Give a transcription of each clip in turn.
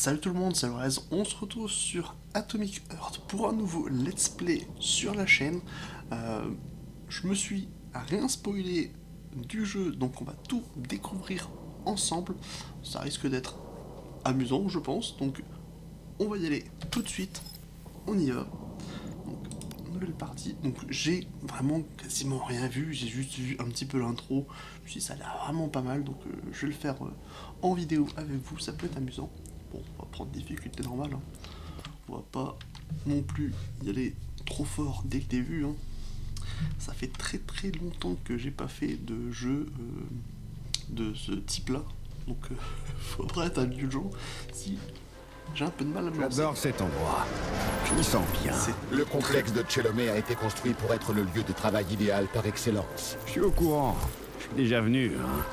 Salut tout le monde, c'est Lorez, on se retrouve sur Atomic Heart pour un nouveau let's play sur la chaîne. Je me suis rien spoilé du jeu, donc on va tout découvrir ensemble. Ça risque d'être amusant je pense, donc on va y aller tout de suite, on y va. Donc, nouvelle partie, donc j'ai vraiment quasiment rien vu, j'ai juste vu un petit peu l'intro. Je me suis dit ça a l'air vraiment pas mal, donc je vais le faire en vidéo avec vous, ça peut être amusant. Bon, on va prendre difficulté normale, hein. On va pas non plus y aller trop fort dès le début, hein. Ça fait très longtemps que j'ai pas fait de jeu de ce type-là, donc faudra être indulgent si j'ai un peu de mal à me lancer. J'adore cet endroit. Je m'y sens bien. Le complexe de Tchelomé a été construit pour être le lieu de travail idéal par excellence. Je suis au courant. Je suis déjà venu, hein.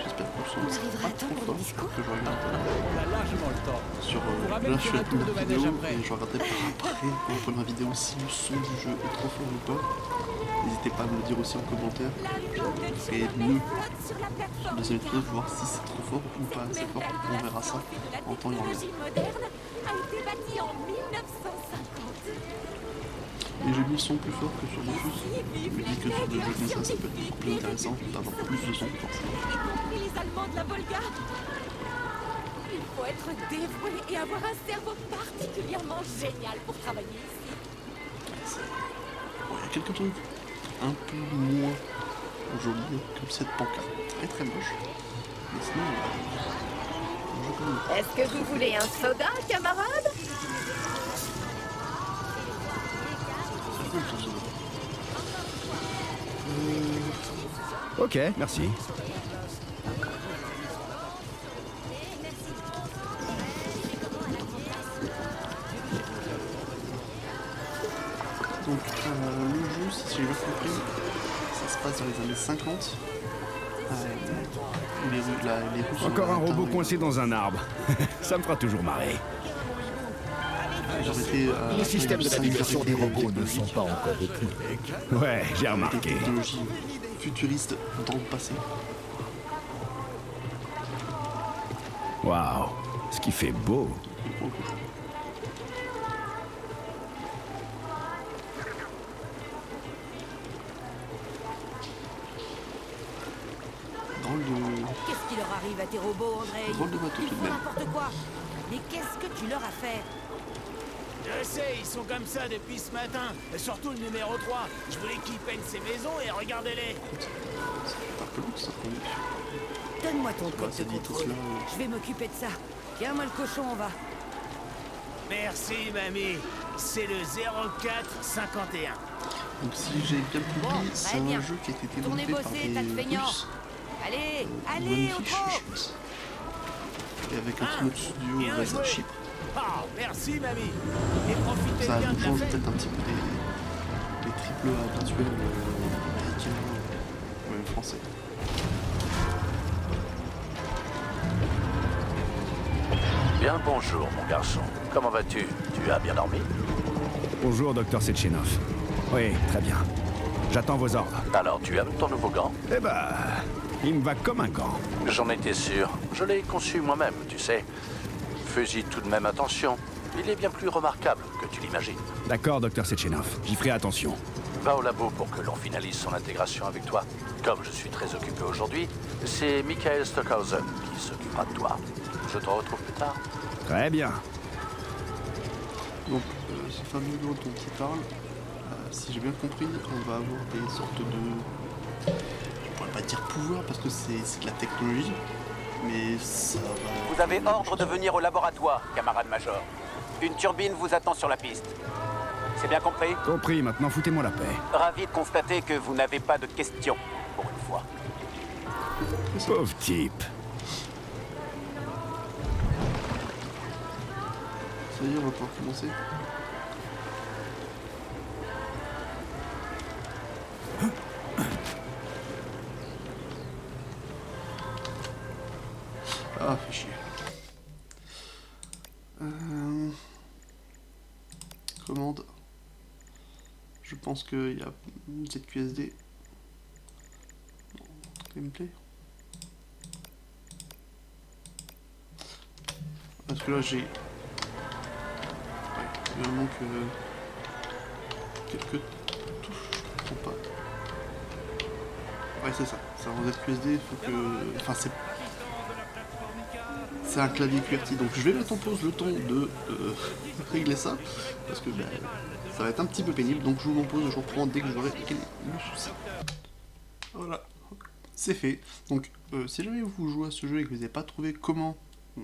J'espère que le son ne sera arrivera pas à temps trop pour fort, le discours que je regarde On a largement le temps. sur pourra même là je faire suis un à tour de la manège vidéo après. et je regardais par après pour la vidéo si le son du jeu est trop fort ou pas. N'hésitez pas à me le dire aussi en commentaire. Et mieux sur le deuxième épisode voir si c'est trop fort ou pas assez fort. On verra ça en temps et en heure. Et j'ai mis le son plus fort que sur Dofus. Je me dis que sur des jeux comme ça peut être plus intéressant d'avoir plus de son forcément. Les Allemands de la Volga. Il faut être dévoué et avoir un cerveau particulièrement génial pour travailler ici. Bon, il y a quelques trucs un peu moins jolis, comme cette pancarte. Très moche. Mais sinon, je connais. Est-ce que vous voulez un soda, camarade? Ok, merci. Donc le jeu, si j'ai bien compris, ça se passe dans les années 50. Où les Russes Encore un ont robot atteint coincé dans un arbre. Ça me fera toujours marrer. ils ont été, Les systèmes de une navigation des singularité robots ne sont technologique, pas encore écrits. Ouais, j'ai des remarqué. technologies futuristes dans le passé. Waouh, ce qui fait beau. Drôle de Qu'est-ce qui leur arrive à tes robots, André? drôle de bateau Ils tout de font même. n'importe quoi. Mais qu'est-ce que tu leur as fait? Je sais, ils sont comme ça depuis ce matin. Et surtout le numéro 3. Je voulais qu'il peigne ses maisons et regardez-les. C'est un peu long ça quand même. Donne-moi ton Bah, code ça de dit tout contrôle. cela. Je vais m'occuper de ça. Tiens-moi le cochon, on va. Merci, mamie. C'est le 0451. Donc si j'ai bien Bon, compris, c'est très bien. un jeu qui a été Tournez développé par bosser, des tas de feignants. Russes. Allez, allez, Bonne au fiche, trot. je pense. Et avec un Ah, petit autre studio bien basé à joué. Chypre. Ah, merci, mamie. Et profitez Ça bien nous de la change fête. peut-être un petit peu des triple A habituels américains ou même français. Bien bonjour, mon garçon. Comment vas-tu? Tu as bien dormi? Bonjour, docteur Sechenov. Oui, très bien. J'attends vos ordres. Alors, tu aimes ton nouveau gant? Eh ben, il me va comme un gant. J'en étais sûr. Je l'ai conçu moi-même, tu sais. Fais-y tout de même attention. Il est bien plus remarquable que tu l'imagines. D'accord, docteur Sechenov. J'y ferai attention. Va au labo pour que l'on finalise son intégration avec toi. Comme je suis très occupé aujourd'hui, c'est Michael Stockhausen qui s'occupera de toi. Je te retrouve plus tard. Très bien. Donc ce fameux lot dont il parle, si j'ai bien compris, on va avoir des sortes de... Je pourrais pas dire pouvoir parce que c'est de la technologie, mais ça va... Vous avez ordre de venir au laboratoire, camarade major. Une turbine vous attend sur la piste. C'est bien compris? Compris, maintenant foutez-moi la paix. Ravi de constater que vous n'avez pas de questions, pour une fois. Pauvre type. Ça y est, on va pouvoir commencer. Ah, fait chier. Commande. Je pense qu'il y a une ZQSD. Gameplay. Parce que là j'ai... Ouais, il me manque quelques touches, je comprends pas. Ouais c'est ça, c'est un ZQSD, il faut que... Enfin c'est un clavier QWERTY, donc je vais mettre en pause le temps de régler ça, parce que ça va être un petit peu pénible, donc je vous en pause et je reprends dès que j'aurai réglé le souci. Voilà, c'est fait. Donc si jamais vous jouez à ce jeu et que vous n'avez pas trouvé comment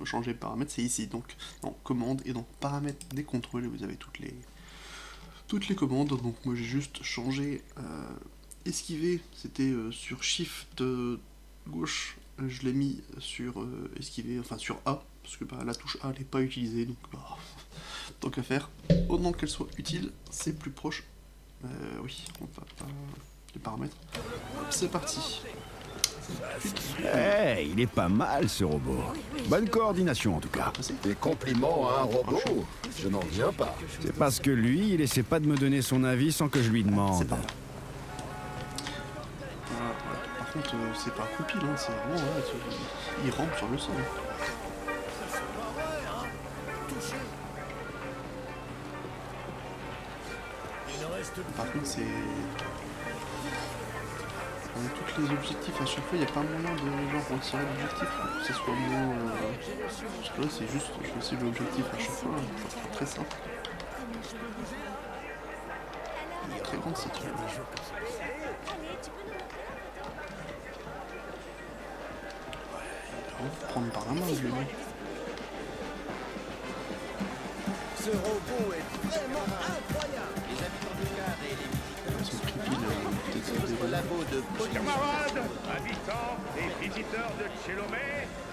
changer les paramètres, c'est ici, donc dans commande et dans paramètres des contrôles, et vous avez toutes les commandes. Donc moi j'ai juste changé esquiver, c'était sur shift gauche, je l'ai mis sur esquiver, enfin sur A, parce que la touche A n'est pas utilisée, donc tant qu'à faire, autant qu'elle soit utile, c'est plus proche. Oui, on va pas les paramètres. Hop, c'est parti. Hey, il est pas mal ce robot. Bonne coordination en tout cas. Des compliments à un robot? Je n'en reviens pas. C'est parce que lui, il essaie pas de me donner son avis sans que je lui C'est demande. pas vrai. Par contre, c'est pas un compile, hein, c'est vraiment... il rampe sur le sol. Par contre, c'est... tous les objectifs à chaque fois, il n'y a pas moyen de genre retirer l'objectif pour que ça soit moins... Parce que là, c'est juste, je fais aussi l'objectif à chaque fois, c'est très simple. Il est très grande cette île. On va prendre par la main, lui. Ce robot est vraiment incroyable. Les habitants de Car et les Son tripile, peut-être notre des... labo de police. Camarades, habitants et visiteurs de Tchelomé,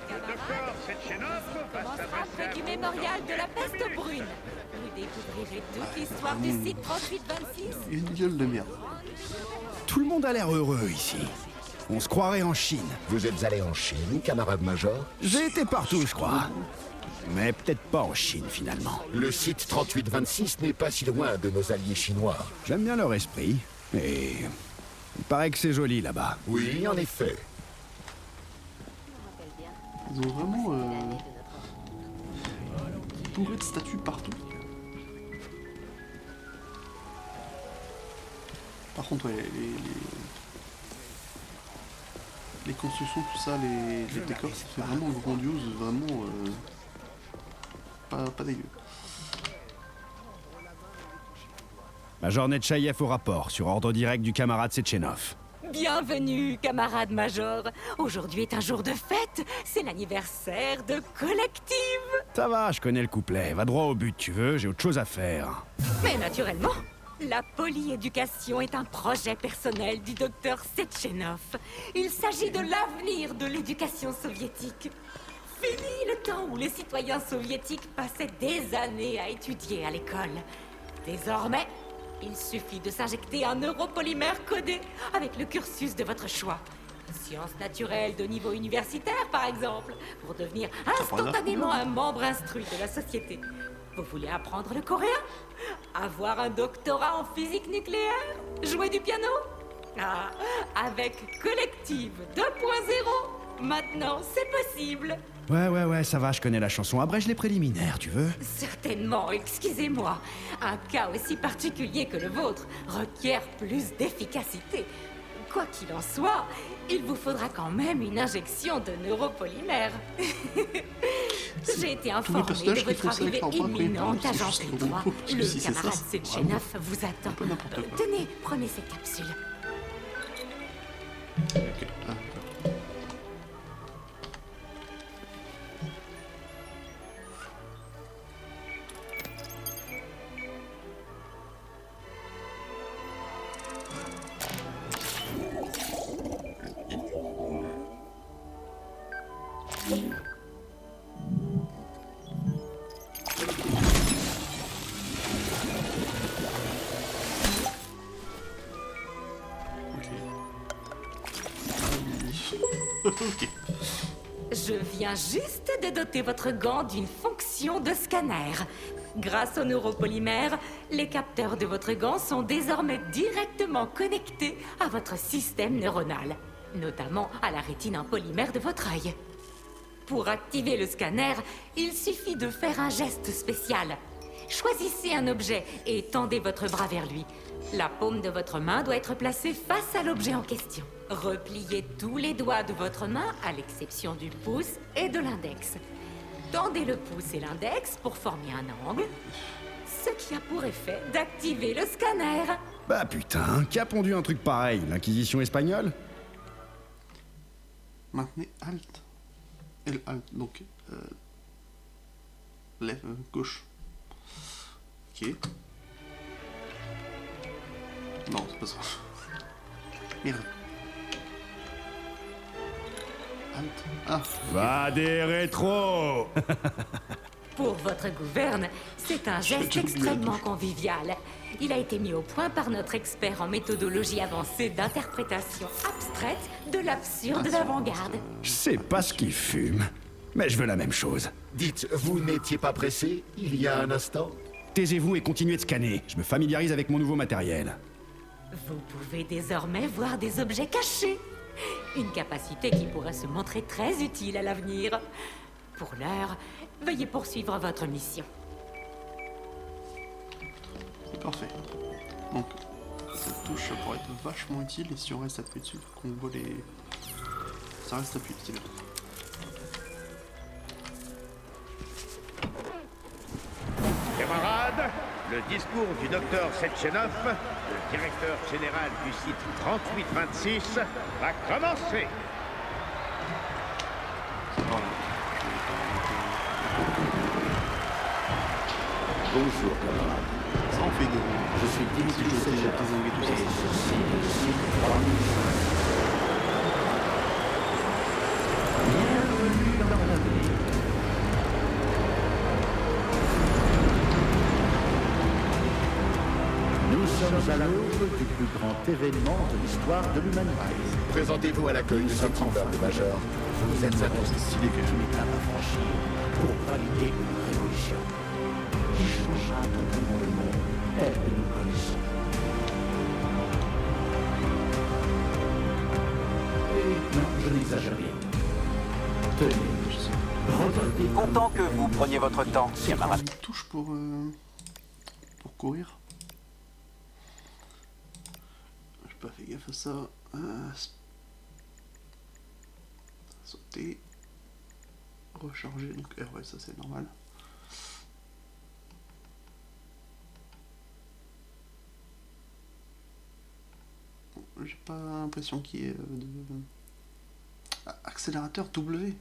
le docteur Sechenov va Commencera s'adresser près à du vous mémorial dans de la quelques peste minutes. brune. Vous découvrirez toute l'histoire du site 3826. Une gueule de merde. Tout le monde a l'air heureux ici. On se croirait en Chine. Vous êtes allé en Chine, camarade major? J'ai été partout, je crois. Mais peut-être pas en Chine finalement. Le site 3826 n'est pas si loin de nos alliés chinois. J'aime bien leur esprit. Et il paraît que c'est joli là-bas. Oui, en effet. Ils ont vraiment bourré de statues partout. Par contre, ouais, les constructions, tout ça, les décors, ça fait vraiment grandiose, vraiment pas dégueu. Major Netchaïev au rapport, sur ordre direct du camarade Sechenov. Bienvenue, camarade major. Aujourd'hui est un jour de fête. C'est l'anniversaire de Collective. Ça va, je connais le couplet. Va droit au but, tu veux, j'ai autre chose à faire. Mais naturellement, la polyéducation est un projet personnel du docteur Sechenov. Il s'agit de l'avenir de l'éducation soviétique. Fini le temps où les citoyens soviétiques passaient des années à étudier à l'école. Désormais, il suffit de s'injecter un neuropolymère codé avec le cursus de votre choix. Sciences naturelles de niveau universitaire, par exemple, pour devenir instantanément un membre instruit de la société. Vous voulez apprendre le coréen? Avoir un doctorat en physique nucléaire? Jouer du piano? Ah, avec Collective 2.0, maintenant c'est possible. Ouais, ça va, je connais la chanson. Abrège les préliminaires, tu veux? Certainement, excusez-moi. Un cas aussi particulier que le vôtre requiert plus d'efficacité. Quoi qu'il en soit, il vous faudra quand même une injection de neuropolymère. J'ai été informé de votre arrivée imminente à Jean 3. Le camarade Sechenov vous attend. Tenez, prenez cette capsule. Ok. Ah, ok. Je viens juste de doter votre gant d'une fonction de scanner. Grâce au neuropolymère, les capteurs de votre gant sont désormais directement connectés à votre système neuronal, notamment à la rétine en polymère de votre œil. Pour activer le scanner, il suffit de faire un geste spécial. Choisissez un objet et tendez votre bras vers lui. La paume de votre main doit être placée face à l'objet en question. Repliez tous les doigts de votre main, à l'exception du pouce et de l'index. Tendez le pouce et l'index pour former un angle, ce qui a pour effet d'activer le scanner. Bah putain, qui a pondu un truc pareil? L'Inquisition espagnole? Maintenez Alt. L Alt, donc lève gauche. Ok. Non, c'est pas ça. Merde. Alt. Ah. Va des rétros. Pour votre gouverne, c'est un geste extrêmement convivial. Il a été mis au point par notre expert en méthodologie avancée d'interprétation abstraite de l'absurde d'avant-garde. Je sais pas ce qui fume, mais je veux la même chose. Dites, vous n'étiez pas pressé il y a un instant? Taisez-vous et continuez de scanner. Je me familiarise avec mon nouveau matériel. Vous pouvez désormais voir des objets cachés. Une capacité qui pourrait se montrer très utile à l'avenir. Pour l'heure, veuillez poursuivre votre mission. C'est parfait. Donc, cette touche ça pourrait être vachement utile et si on reste appuyé dessus, qu'on voit les... Ça reste appuyé, c'est bien. Camarades, le discours du docteur Sechenov, le directeur général du site 3826, va commencer. Bonjour, camarade. Ça en fait des... Je suis Dimitri Sechenov. tout ça. Et ceci est le site 3005. Bienvenue dans l'avenir. Nous sommes à l'aube du plus grand événement de l'histoire de l'humanité. Présentez-vous à l'accueil de cet immeuble, Major. Vous êtes annoncé une étape à franchir pour valider une révolution qui changera totalement le monde tel que nous le connaissons. Et non, je n'exagère rien. Tenez, regardez. Content que vous preniez votre temps, camarade. Une touche pour courir. J'ai pas fait gaffe à ça. Sauter. Recharger, donc R, ouais, ça c'est normal. Bon, j'ai pas l'impression qu'il y ait de... accélérateur W.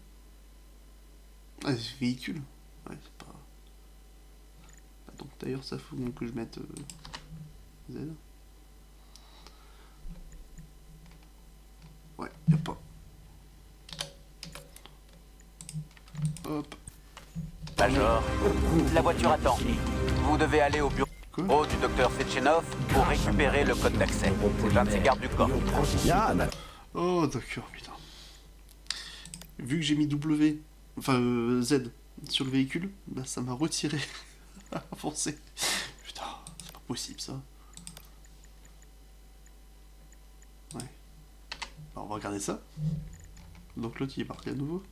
Ah, c'est véhicule. Ouais, c'est pas... Donc d'ailleurs ça faut que je mette Z. Ouais, y'a pas. Hop. Major, la voiture attend. Vous devez aller au bureau du docteur Sechenov pour récupérer le code d'accès. C'est un de ses gardes du corps. Yann. Oh d'accord, putain. Vu que j'ai mis W, enfin Z sur le véhicule, bah ça m'a retiré. Avancé. Putain, c'est pas possible ça. Ouais. Alors, on va regarder ça. Donc l'autre il est marqué à nouveau.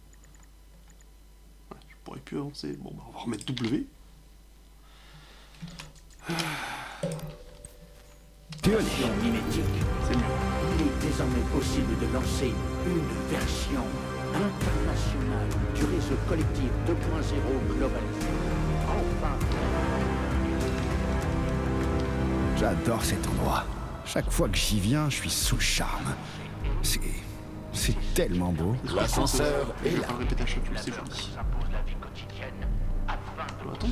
Ouais, je pourrais plus avancer. Bon bah on va remettre W. Version mimétique. C'est mieux. Il est désormais possible de lancer une version internationale du réseau collectif 2.0 globalisé. Enfin. J'adore cet endroit. Chaque fois que j'y viens, je suis sous le charme. C'est tellement beau. L'ascenseur Je est vais là. pas le répéter à chaque fois, c'est joli. Attends.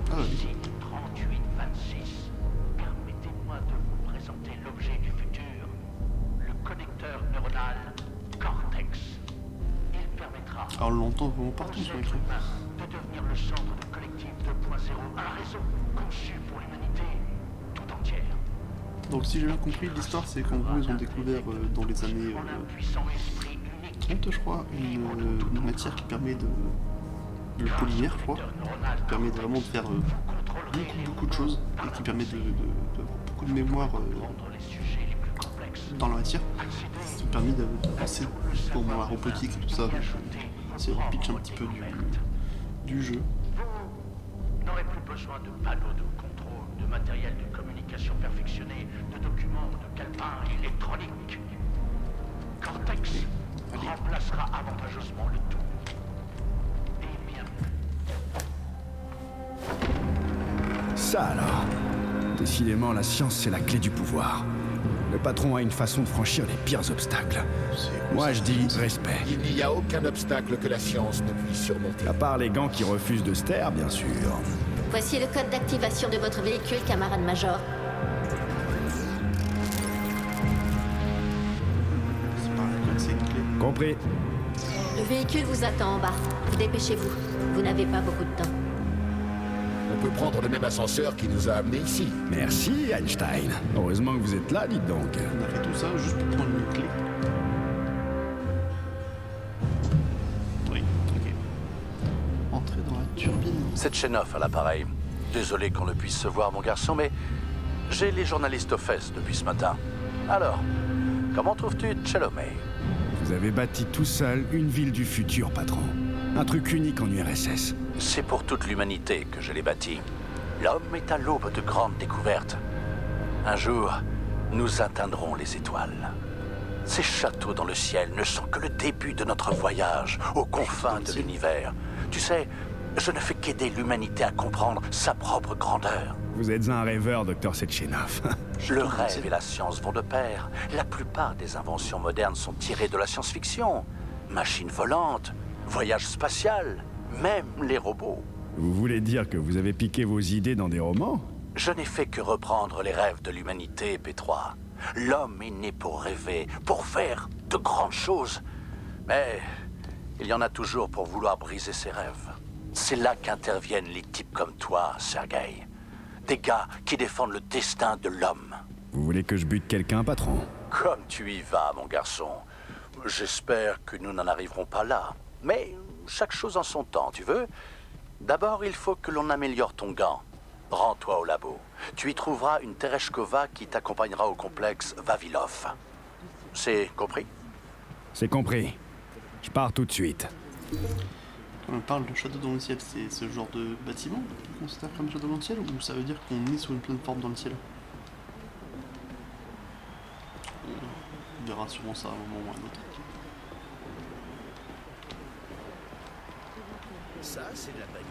Ah oui. 3826. Permettez-moi de vous présenter l'objet du futur, le connecteur neuronal Cortex. Il permettra Alors on l'entend vraiment partout sur l'écran. de devenir le centre de collectif 2.0, un réseau conçu pour l'humanité tout entière. Donc si j'ai bien compris, l'histoire c'est qu'en gros ils ont découvert dans les années 30 je crois, une matière qui permet de... le polymère je crois, qui permet vraiment de faire beaucoup de choses et qui permet de beaucoup de mémoire dans la matière. permis d'avancer pour la robotique et tout ça. C'est le pitch un petit peu du jeu. Vous n'aurez plus besoin de panneaux de contrôle, de matériel de communication perfectionné, de documents, de calepins électroniques. Cortex remplacera avantageusement le tout. Et bien. Ça alors. Décidément, la science, c'est la clé du pouvoir. Le patron a une façon de franchir les pires obstacles. Moi, je dis respect. Il n'y a aucun obstacle que la science ne puisse surmonter. À part les gants qui refusent de se taire, bien sûr. Voici le code d'activation de votre véhicule, camarade Major. C'est pas un code, c'est une clé. Compris. Le véhicule vous attend en bas. Dépêchez-vous. Vous n'avez pas beaucoup de temps. On peut prendre le même ascenseur qui nous a amenés ici. Merci, Einstein. Heureusement que vous êtes là, dites donc. On a fait tout ça juste pour prendre une clé. Oui, ok. Entrer dans la turbine. C'est Tchenov à l'appareil. Désolé qu'on ne puisse se voir, mon garçon, mais j'ai les journalistes aux fesses depuis ce matin. Alors, comment trouves-tu Tchelomey? Vous avez bâti tout seul une ville du futur, patron. Un truc unique en URSS. C'est pour toute l'humanité que je l'ai bâti. L'homme est à l'aube de grandes découvertes. Un jour, nous atteindrons les étoiles. Ces châteaux dans le ciel ne sont que le début de notre voyage aux confins de l'univers. Tu sais, je ne fais qu'aider l'humanité à comprendre sa propre grandeur. Vous êtes un rêveur, Dr. Sechenov. Le rêve et la science vont de pair. La plupart des inventions modernes sont tirées de la science-fiction. Machines volantes, voyage spatial, même les robots. Vous voulez dire que vous avez piqué vos idées dans des romans? Je n'ai fait que reprendre les rêves de l'humanité, P3. L'homme est né pour rêver, pour faire de grandes choses. Mais il y en a toujours pour vouloir briser ses rêves. C'est là qu'interviennent les types comme toi, Sergei. Des gars qui défendent le destin de l'homme. Vous voulez que je bute quelqu'un, patron? Comme tu y vas, mon garçon. J'espère que nous n'en arriverons pas là. Mais chaque chose en son temps, tu veux? D'abord, il faut que l'on améliore ton gant. Rends-toi au labo. Tu y trouveras une Tereshkova qui t'accompagnera au complexe Vavilov. C'est compris? C'est compris. Je pars tout de suite. Quand on parle de château dans le ciel, c'est ce genre de bâtiment qu'on considère comme château dans le ciel, ou ça veut dire qu'on est sur une plateforme dans le ciel? On verra sûrement ça à un moment ou à un autre. Ça, c'est de la bagnole.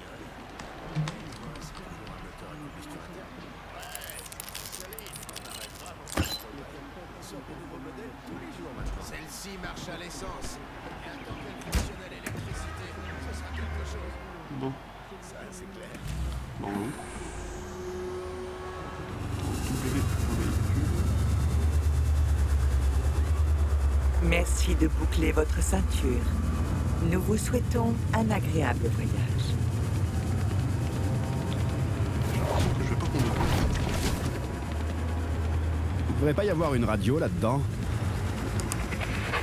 Celle-ci marche à l'essence. Et attends qu'elle fonctionne à l'électricité, ce sera quelque chose. Bon. Ça, c'est clair. Bon, oui. Merci de boucler votre ceinture. Nous vous souhaitons un agréable voyage. Je vais pas conduire. Il devrait pas y avoir une radio là-dedans?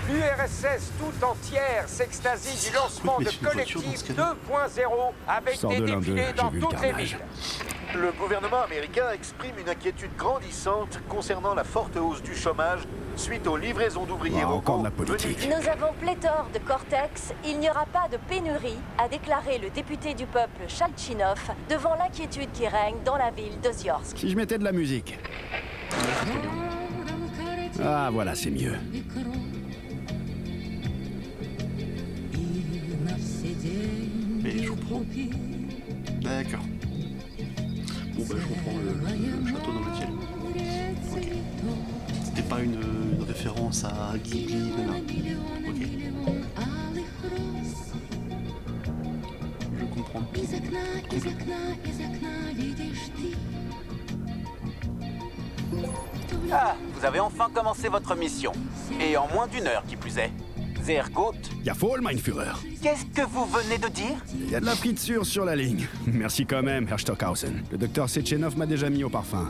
L'URSS tout entière s'extasie du lancement de Collectif 2.0 avec des défilés dans toutes les villes. Le gouvernement américain exprime une inquiétude grandissante concernant la forte hausse du chômage suite aux livraisons d'ouvriers encore de la robots politique. Nous avons pléthore de Cortex. Il n'y aura pas de pénurie, a déclaré le député du peuple Chalchinov devant l'inquiétude qui règne dans la ville de Ziorsk. Si je mettais de la musique. Ah, voilà, c'est mieux. Mais je comprends. D'accord. Bon bah je reprends le château dans le ciel. Ok. C'était pas une référence à Ghibli, non. Ok. Je comprends. Ah, vous avez enfin commencé votre mission. Et en moins d'1 heure, qui plus est. Sehr gut. Ja voll, mein Führer. Qu'est-ce que vous venez de dire? Il y a de la friture sur la ligne. Merci quand même, Herr Stockhausen. Le docteur Sechenov m'a déjà mis au parfum.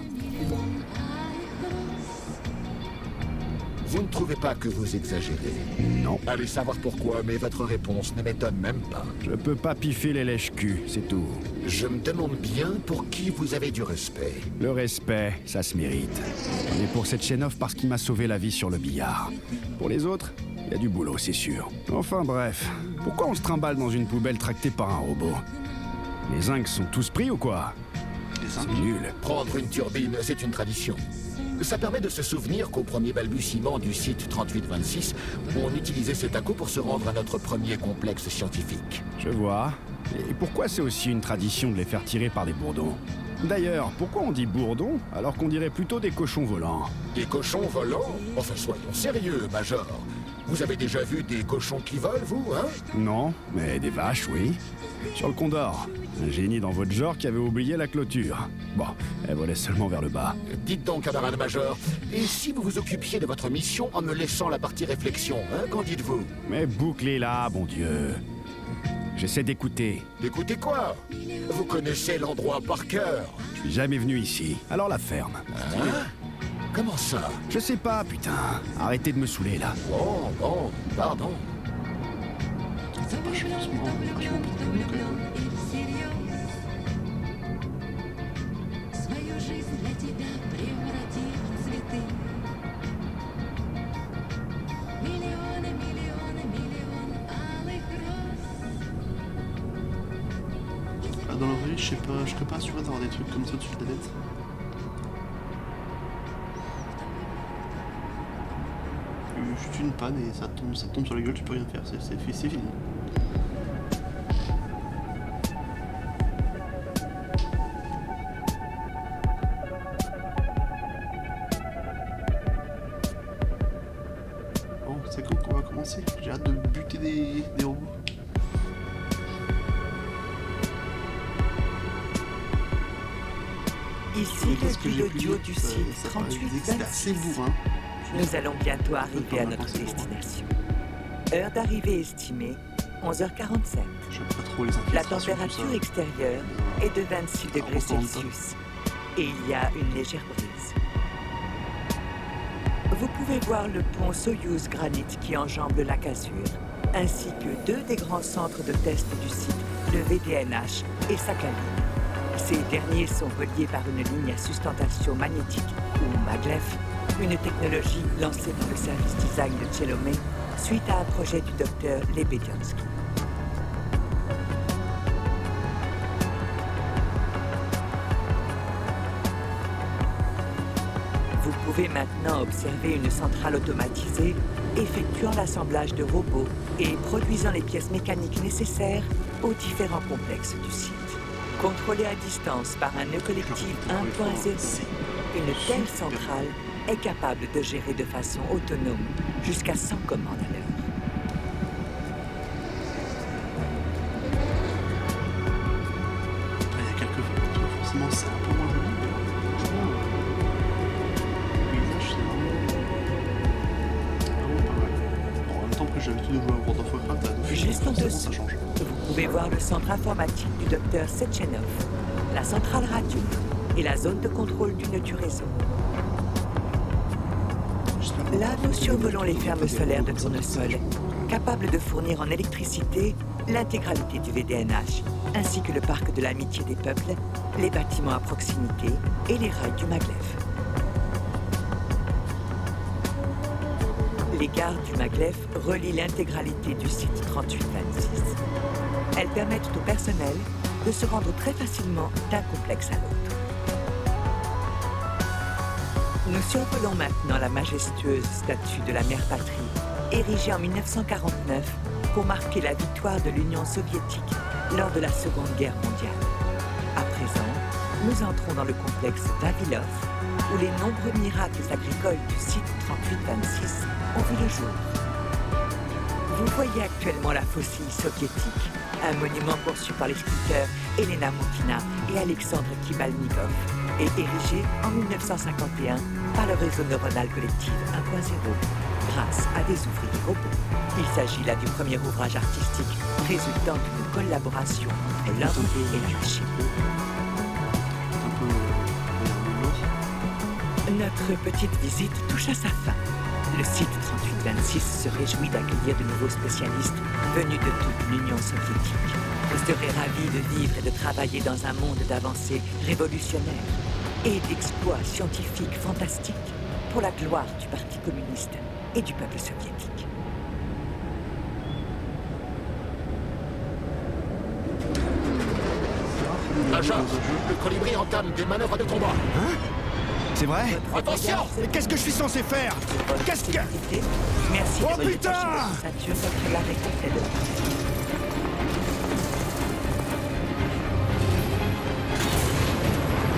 Vous ne trouvez pas que vous exagérez? Non. Allez savoir pourquoi, mais votre réponse ne m'étonne même pas. Je peux pas piffer les lèches-culs, c'est tout. Je me demande bien pour qui vous avez du respect. Le respect, ça se mérite. J'en ai pour Setchenov parce qu'il m'a sauvé la vie sur le billard. Pour les autres, il y a du boulot, c'est sûr. Enfin bref, pourquoi on se trimballe dans une poubelle tractée par un robot? Les zincs sont tous pris ou quoi? C'est nul. Prendre une turbine, c'est une tradition. Ça permet de se souvenir qu'au premier balbutiement du site 3826, on utilisait cet ACO pour se rendre à notre premier complexe scientifique. Je vois. Et pourquoi c'est aussi une tradition de les faire tirer par des bourdons? D'ailleurs, pourquoi on dit bourdons alors qu'on dirait plutôt des cochons volants? Des cochons volants? Enfin, soyons sérieux, Major. Vous avez déjà vu des cochons qui volent, vous, hein? Non, mais des vaches, oui. Sur le Condor. Un génie dans votre genre qui avait oublié la clôture. Bon, elle volait seulement vers le bas. Dites donc, camarade Major, et si vous vous occupiez de votre mission en me laissant la partie réflexion, hein? Qu'en dites-vous? Mais bouclez-la, bon Dieu. J'essaie d'écouter. D'écouter quoi? Vous connaissez l'endroit par cœur. Je suis jamais venu ici, alors la ferme. Hein? Comment ça? Je sais pas, putain. Arrêtez de me saouler, là. Bon, pardon. Dans le vrai, je sais pas, je serais pas assuré d'avoir des trucs comme ça au-dessus de la tête. Juste une panne et ça tombe sur la gueule, tu peux rien faire, c'est fini. Bon, c'est quand qu'on va commencer? J'ai hâte de buter des robots. Ici le pilote du site 3826. Nous allons bientôt arriver à notre destination. Heure d'arrivée estimée, 11h47. La température extérieure est de 26 degrés Celsius et il y a une légère brise. Vous pouvez voir le pont Soyouz Granite qui enjambe le lac Azur, ainsi que deux des grands centres de test du site, le VDNH et Sakhalin. Ces derniers sont reliés par une ligne à sustentation magnétique, ou maglev, une technologie lancée par le service design de Chelomé suite à un projet du docteur Lebediansky. Vous pouvez maintenant observer une centrale automatisée effectuant l'assemblage de robots et produisant les pièces mécaniques nécessaires aux différents complexes du site. Contrôlée à distance par un nœud collectif 1.0, une telle centrale est capable de gérer de façon autonome jusqu'à 100 commandes à l'heure. Il y a quelques fois, forcément c'est un peu moins joli. Le paysage c'est vraiment pas mal. Bon, en même temps que j'ai l'habitude de jouer à World of Warcraft, juste en dessous, vous pouvez voir le centre informatique du docteur Setchenov, la centrale radio et la zone de contrôle du nœud du réseau. Là, nous survolons les fermes solaires de Tournesol, capables de fournir en électricité l'intégralité du VDNH, ainsi que le parc de l'amitié des peuples, les bâtiments à proximité et les rails du maglev. Les gares du maglev relient l'intégralité du site 3826. Elles permettent au personnel de se rendre très facilement d'un complexe à l'autre. Nous survolons maintenant la majestueuse statue de la mère patrie, érigée en 1949 pour marquer la victoire de l'Union soviétique lors de la Seconde Guerre mondiale. À présent, nous entrons dans le complexe Vavilov, où les nombreux miracles agricoles du site 3826 ont vu le jour. Vous voyez actuellement la faucille soviétique, un monument conçu par les sculpteurs Elena Moukina et Alexandre Kibalnikov, et érigé en 1951 par le réseau neuronal collectif 1.0, grâce à des ouvriers robots. Il s'agit là du premier ouvrage artistique résultant d'une collaboration entre l'homme et le chip. Notre petite visite touche à sa fin. Le site 3826 se réjouit d'accueillir de nouveaux spécialistes venus de toute l'Union soviétique. Vous serez ravis de vivre et de travailler dans un monde d'avancées révolutionnaires et d'exploits scientifiques fantastiques pour la gloire du Parti communiste et du peuple soviétique. Major, le colibri entame des manœuvres de combat. Hein? C'est vrai? Attention! Mais qu'est-ce que je suis censé faire? Qu'est-ce que... Merci oh de putain! ceinture contre l'arrêt complet de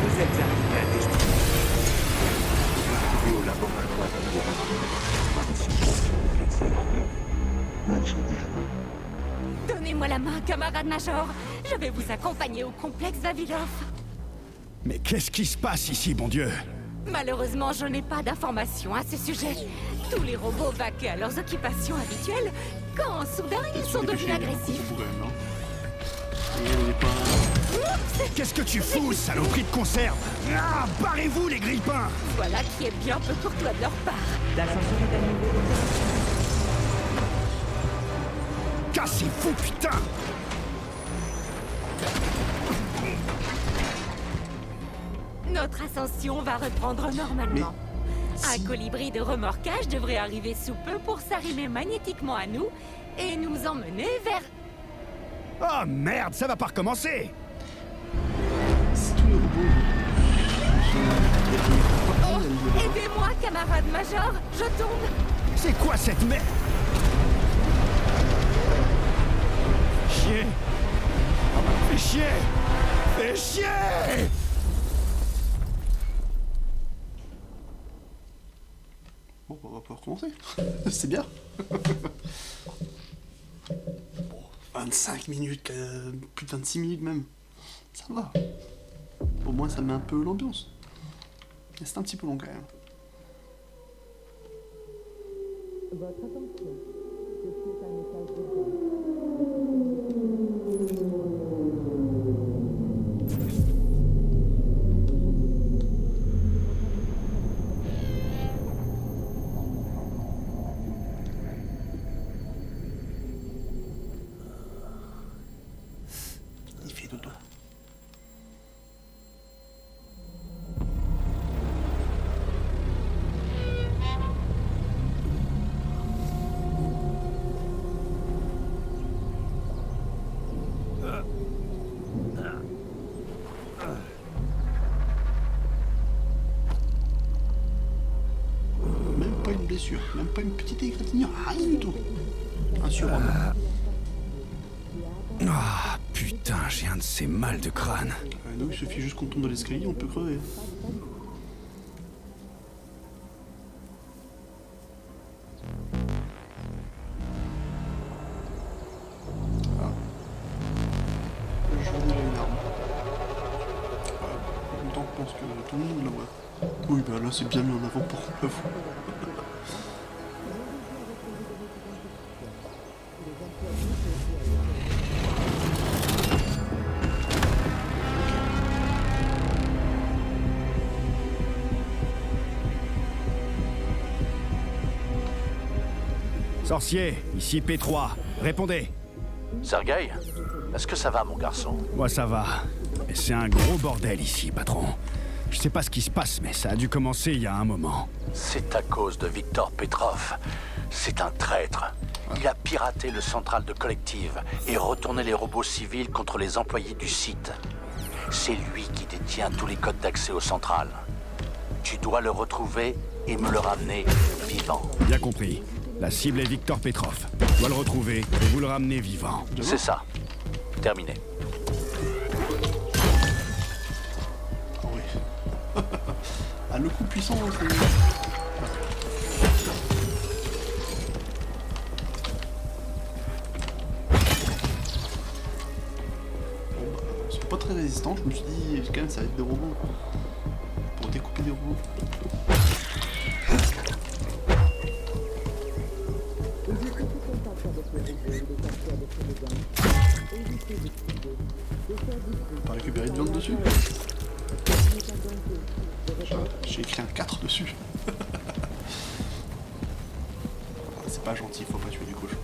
vous êtes arrivé à destination. Au laboratoire Donnez-moi la main, camarade Major. Je vais vous accompagner au complexe Vavilov. Mais qu'est-ce qui se passe ici, bon Dieu? Malheureusement, je n'ai pas d'informations à ce sujet. Tous les robots vaquent à leurs occupations habituelles quand, soudain, ils sont devenus agressifs. Qu'est-ce que tu fous, saloperie de conserve? Ah, barrez-vous, les grille-pains! Voilà qui est bien peu courtois de leur part. L'ascenseur est à niveau. Cassez-vous, putain! Notre ascension va reprendre normalement. Un colibri de remorquage devrait arriver sous peu pour s'arrimer magnétiquement à nous et nous emmener vers... Oh merde, ça va pas recommencer! C'est tous les robots. Oh, aidez-moi, camarade Major, je tombe. C'est quoi cette merde? Chier! Fais chier! Fais chier! Bon, on va pouvoir recommencer. C'est bien. Bon, 25 minutes, plus de 26 minutes même. Ça va. Au moins, ça met un peu l'ambiance. Mais c'est un petit peu long quand même. Votre attention. Ceci est un message d'urgence. Il fait dodo. Même pas une blessure, même pas une petite égratignure, rien du tout. Un surhomme. Ah, putain, j'ai un de ces mal de crâne. Nous, il suffit juste qu'on tombe de l'escalier, on peut crever. Ah. J'en ai une arme. En même temps, je pense que tout le monde la voit. Oui, bah là, c'est bien mis en avant pour le voir. Sorcier, ici P3. Répondez. Sergueï, est-ce que ça va, mon garçon? Moi, ça va. Mais c'est un gros bordel ici, patron. Je sais pas ce qui se passe, mais ça a dû commencer il y a un moment. C'est à cause de Viktor Petrov. C'est un traître. Il a piraté le central de Collective et retourné les robots civils contre les employés du site. C'est lui qui détient tous les codes d'accès au central. Tu dois le retrouver et me le ramener vivant. Bien compris. La cible est Viktor Petrov. Je dois le retrouver et vous le ramener vivant. C'est ça. Terminé. Ah oui. Ah, le coup puissant, c'est... Ils sont pas très résistants, je me suis dit, quand même, ça va être des robots. Pour découper des robots. On va récupérer de viande dessus. J'ai écrit un 4 dessus. c'est pas gentil, faut pas tuer du cochon.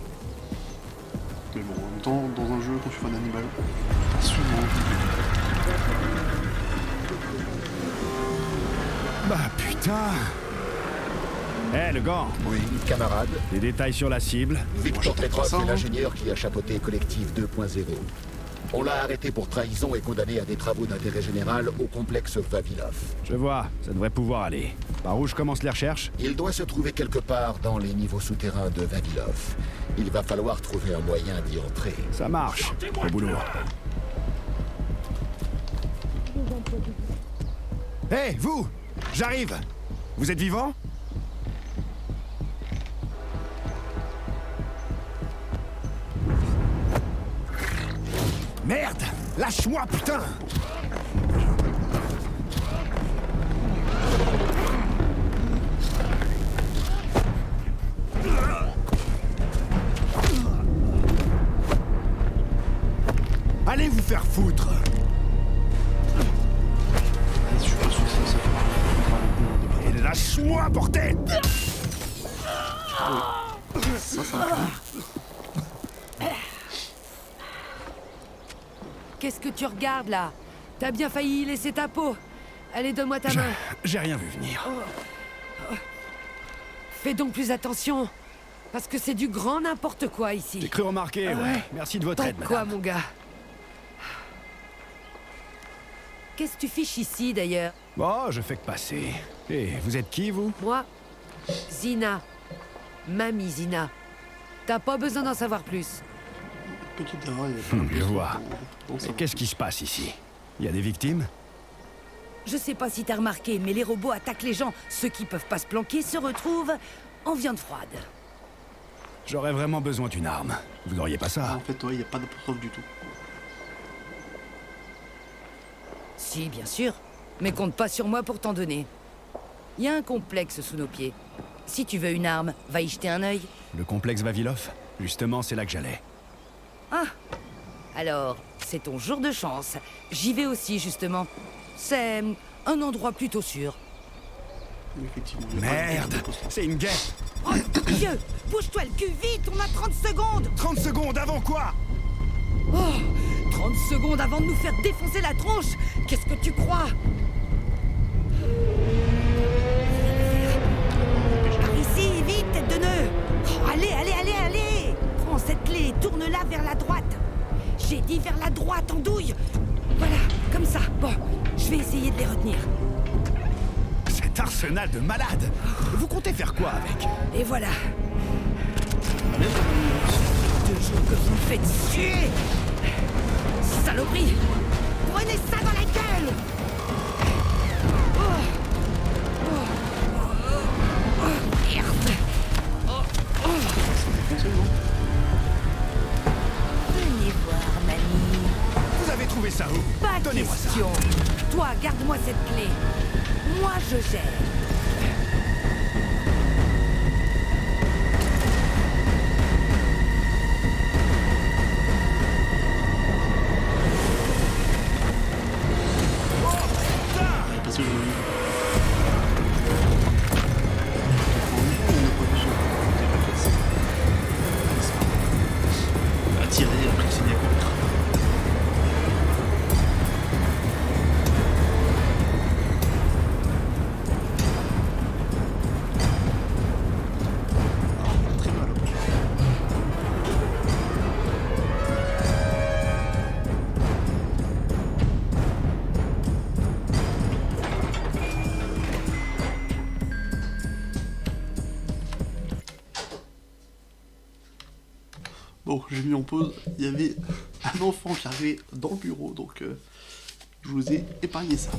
Mais bon, en même temps, dans un jeu, quand tu fais un animal, t'as souvent... Bah putain. Le gant. Oui, camarade. Des détails sur la cible. Victor Petrov est l'ingénieur qui a chapeauté Collectif 2.0. On l'a arrêté pour trahison et condamné à des travaux d'intérêt général au complexe Vavilov. Je vois, ça devrait pouvoir aller. Par où je commence les recherches? Il doit se trouver quelque part dans les niveaux souterrains de Vavilov. Il va falloir trouver un moyen d'y entrer. Ça marche. Au boulot. Hé, vous! J'arrive! Vous êtes vivant? Merde! Lâche-moi, putain! Allez vous faire foutre! Et lâche-moi, bordel! Qu'est-ce que tu regardes là? T'as bien failli y laisser ta peau. Allez, donne-moi ta main. J'ai rien vu venir. Fais donc plus attention. Parce que c'est du grand n'importe quoi ici. J'ai cru remarquer, ouais. Merci de votre aide, madame. Quoi, mon gars? Qu'est-ce que tu fiches ici, d'ailleurs? Bon, je fais que passer. Et vous êtes qui, vous? Moi, Zina. Mamie Zina. T'as pas besoin d'en savoir plus. Je vois. Et qu'est-ce qui se passe ici? Il y a des victimes? Je sais pas si t'as remarqué, mais les robots attaquent les gens. Ceux qui peuvent pas se planquer se retrouvent en viande froide. J'aurais vraiment besoin d'une arme. Vous n'auriez pas ça? En fait, ouais, il n'y a pas de preuve du tout. Si, bien sûr. Mais compte pas sur moi pour t'en donner. Il y a un complexe sous nos pieds. Si tu veux une arme, va y jeter un œil. Le complexe Vavilov? Justement, c'est là que j'allais. Ah! Alors, c'est ton jour de chance. J'y vais aussi, justement. C'est un endroit plutôt sûr. Merde! C'est une guerre! Oh, Dieu! Bouge-toi le cul, vite! On a 30 secondes! 30 secondes avant quoi? Oh! 30 secondes avant de nous faire défoncer la tronche! Qu'est-ce que tu crois? Par ici, vite, tête de nœud! Oh, allez! Prends cette clé et tourne-la vers la droite. J'ai dit vers la droite, andouille! Voilà, comme ça. Bon, je vais essayer de les retenir. Cet arsenal de malades! Vous comptez faire quoi avec? Et voilà. 2 jours que vous me faites tuer! Saloperie! Prenez ça dans la gueule! Merde! Venez voir, mamie. Vous avez trouvé ça où? Pas Donnez-moi ça. question. Toi, garde-moi cette clé. Moi, je gère. Bon, j'ai mis en pause, il y avait un enfant qui arrivait dans le bureau, donc je vous ai épargné ça.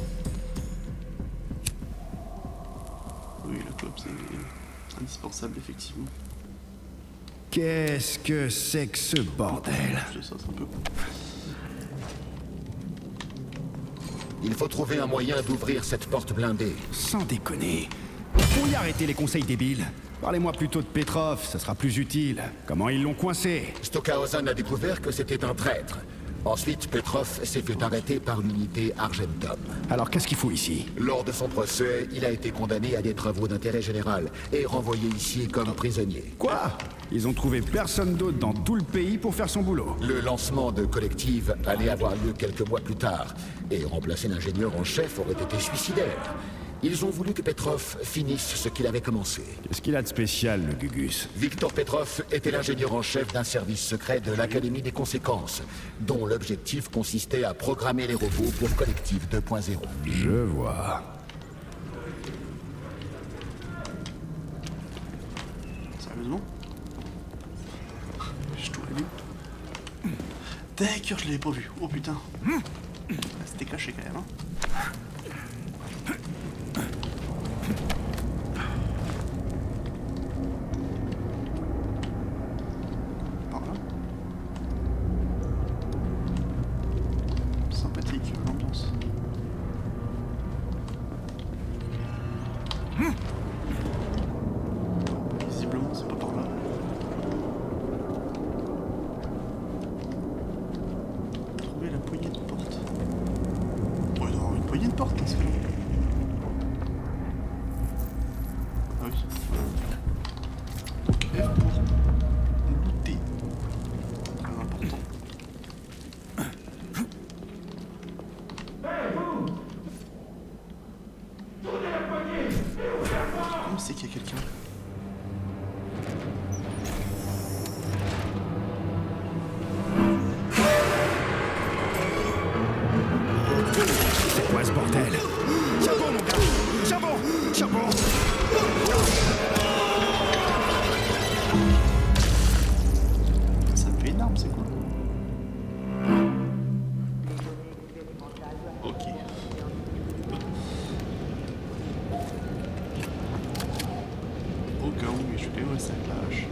Oui, le club, c'est indispensable, effectivement. Qu'est-ce que c'est que ce bordel? C'est ça, c'est un peu con. Il faut trouver un moyen d'ouvrir cette porte blindée. Sans déconner. Pour y arrêter les conseils débiles, parlez-moi plutôt de Petrov, ça sera plus utile. Comment ils l'ont coincé? Stockhausen a découvert que c'était un traître. Ensuite, Petrov s'est fait arrêter par l'unité Argentum. Alors qu'est-ce qu'il fout ici? Lors de son procès, il a été condamné à des travaux d'intérêt général et renvoyé ici comme prisonnier. Quoi? Ils ont trouvé personne d'autre dans tout le pays pour faire son boulot. Le lancement de Collective allait avoir lieu quelques mois plus tard, et remplacer l'ingénieur en chef aurait été suicidaire. Ils ont voulu que Petrov finisse ce qu'il avait commencé. Qu'est-ce qu'il a de spécial, le Gugus? Victor Petrov était l'ingénieur en chef d'un service secret de l'Académie des conséquences, dont l'objectif consistait à programmer les robots pour Collective 2.0. Je vois. Sérieusement? Je tout vu. D'accord, je l'avais pas vu. Oh putain. C'était caché quand même, hein. Par là. Sympathique l'ambiance. Visiblement c'est pas par là. Trouver la poignée de porte. Oh, il doit y avoir une poignée de porte dans ce cas-là. Ah oui. Donc F pour looter. Très important. Comment c'est qu'il y a quelqu'un? C'est quoi ce bordel? Charbon, mon gars! Charbon! Charbon! Ça me fait une arme, c'est quoi? Ok. Au cas où, mais je vais rester avec la hache.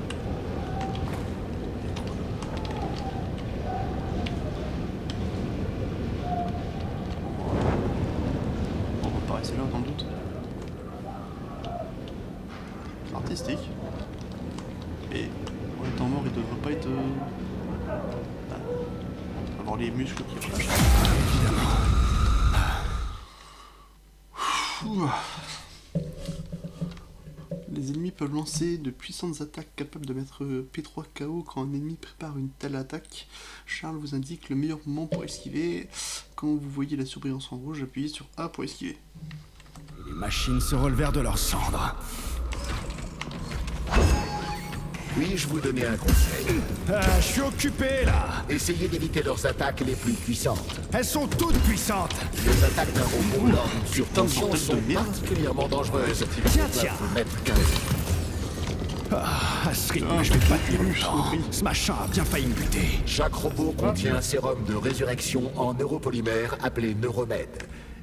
On va pas rester là dans le doute. C'est artistique. Et en étant mort, il devrait pas être... avoir les muscles qui relâchent. Les ennemis peuvent lancer de puissantes attaques capables de mettre P3 KO quand un ennemi prépare une telle attaque. Charles vous indique le meilleur moment pour esquiver. Quand vous voyez la surbrillance en rouge, appuyez sur A pour esquiver. Les machines se relevèrent de leurs cendres. Puis-je vous donner un conseil? Je suis occupé, là! Essayez d'éviter leurs attaques les plus puissantes. Elles sont toutes puissantes! Les attaques d'un robot lors d'une surtension sont particulièrement dangereuses. Tiens! Vous mettre qu'un... À ce rythme, je vais pas tenir longtemps. Ce machin a bien failli me buter. Chaque robot contient un sérum de résurrection en neuropolymère appelé Neuromed.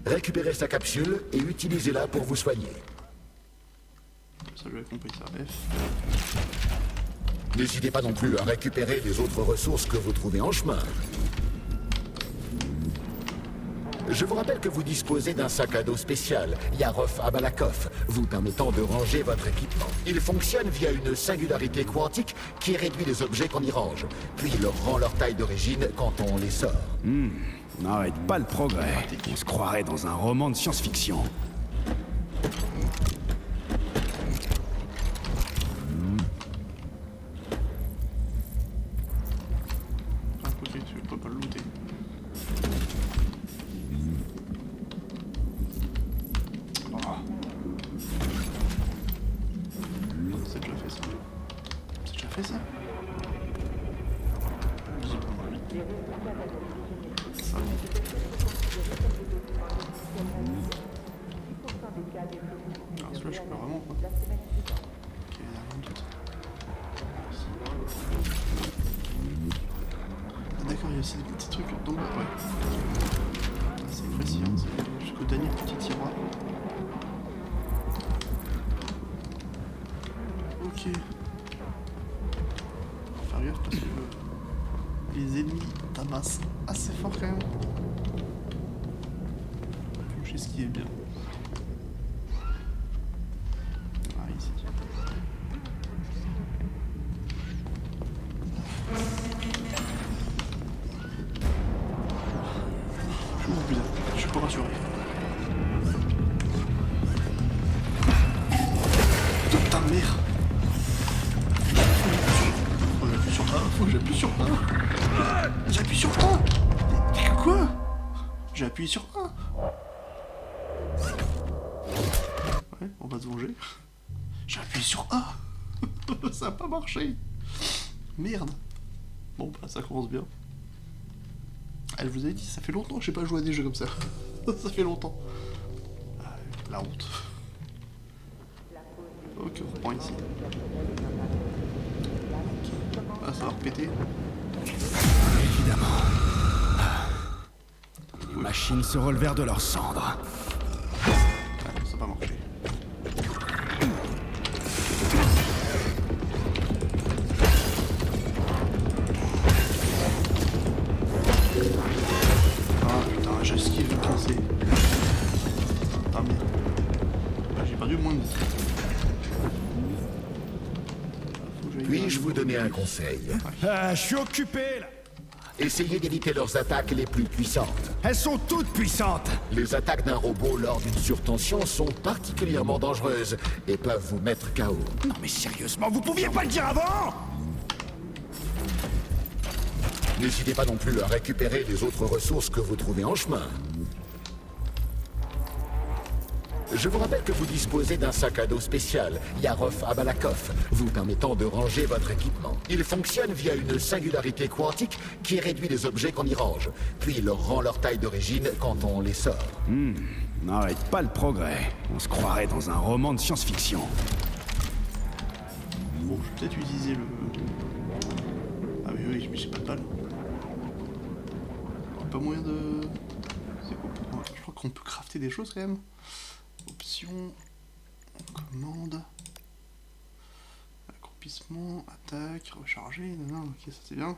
Récupérez sa capsule et utilisez-la pour vous soigner. Ça, j'avais compris ça. F. N'hésitez pas non plus à récupérer les autres ressources que vous trouvez en chemin. Je vous rappelle que vous disposez d'un sac à dos spécial, Yarov Abalakov, vous permettant de ranger votre équipement. Il fonctionne via une singularité quantique qui réduit les objets qu'on y range, puis leur rend leur taille d'origine quand on les sort. N'arrête pas le progrès. On se croirait dans un roman de science-fiction. D'accord, il y a aussi des petits trucs dans le... Ouais. C'est précis, hein, c'est jusqu'au dernier petit tiroir. Ok. Faut faire gaffe parce que les ennemis tabassent assez fort quand même. Je sais ce qui est bien. Ah, ici. Oh putain, je suis pas rassuré. Putain de merde. J'appuie sur A, faut que j'appuie sur A. J'appuie sur A. Quoi? J'ai appuyé sur A. Ouais, on va se venger. J'ai appuyé sur A. Ça a pas marché. Merde. Bon bah ça commence bien. Elle vous a dit, ça fait longtemps que j'ai pas joué à des jeux comme ça. Ça fait longtemps. Ah, la honte. Ok, on reprend ici. Ah, ça va repéter. Évidemment. Les machines se relevèrent de leurs cendres. Ah, ça va marcher. Ah putain, j'esquive quand c'est. Ah merde. Bah, j'ai perdu moins de vie. Puis-je vous donner un conseil? Je suis occupé là. Essayez d'éviter leurs attaques les plus puissantes. Elles sont toutes puissantes. Les attaques d'un robot lors d'une surtension sont particulièrement dangereuses et peuvent vous mettre KO. Non mais sérieusement, vous pouviez pas le dire avant? N'hésitez pas non plus à récupérer les autres ressources que vous trouvez en chemin. Je vous rappelle que vous disposez d'un sac à dos spécial, Yarov Abalakov, vous permettant de ranger votre équipement. Il fonctionne via une singularité quantique qui réduit les objets qu'on y range, puis leur rend leur taille d'origine quand on les sort. N'arrête pas le progrès. On se croirait dans un roman de science-fiction. Bon, je vais peut-être utiliser le... Ah mais oui, j'ai pas de balle. Pas moyen de... C'est quoi pour... Je crois qu'on peut crafter des choses quand même. Option, commande, accroupissement, attaque, recharger, non, ok, ça c'est bien.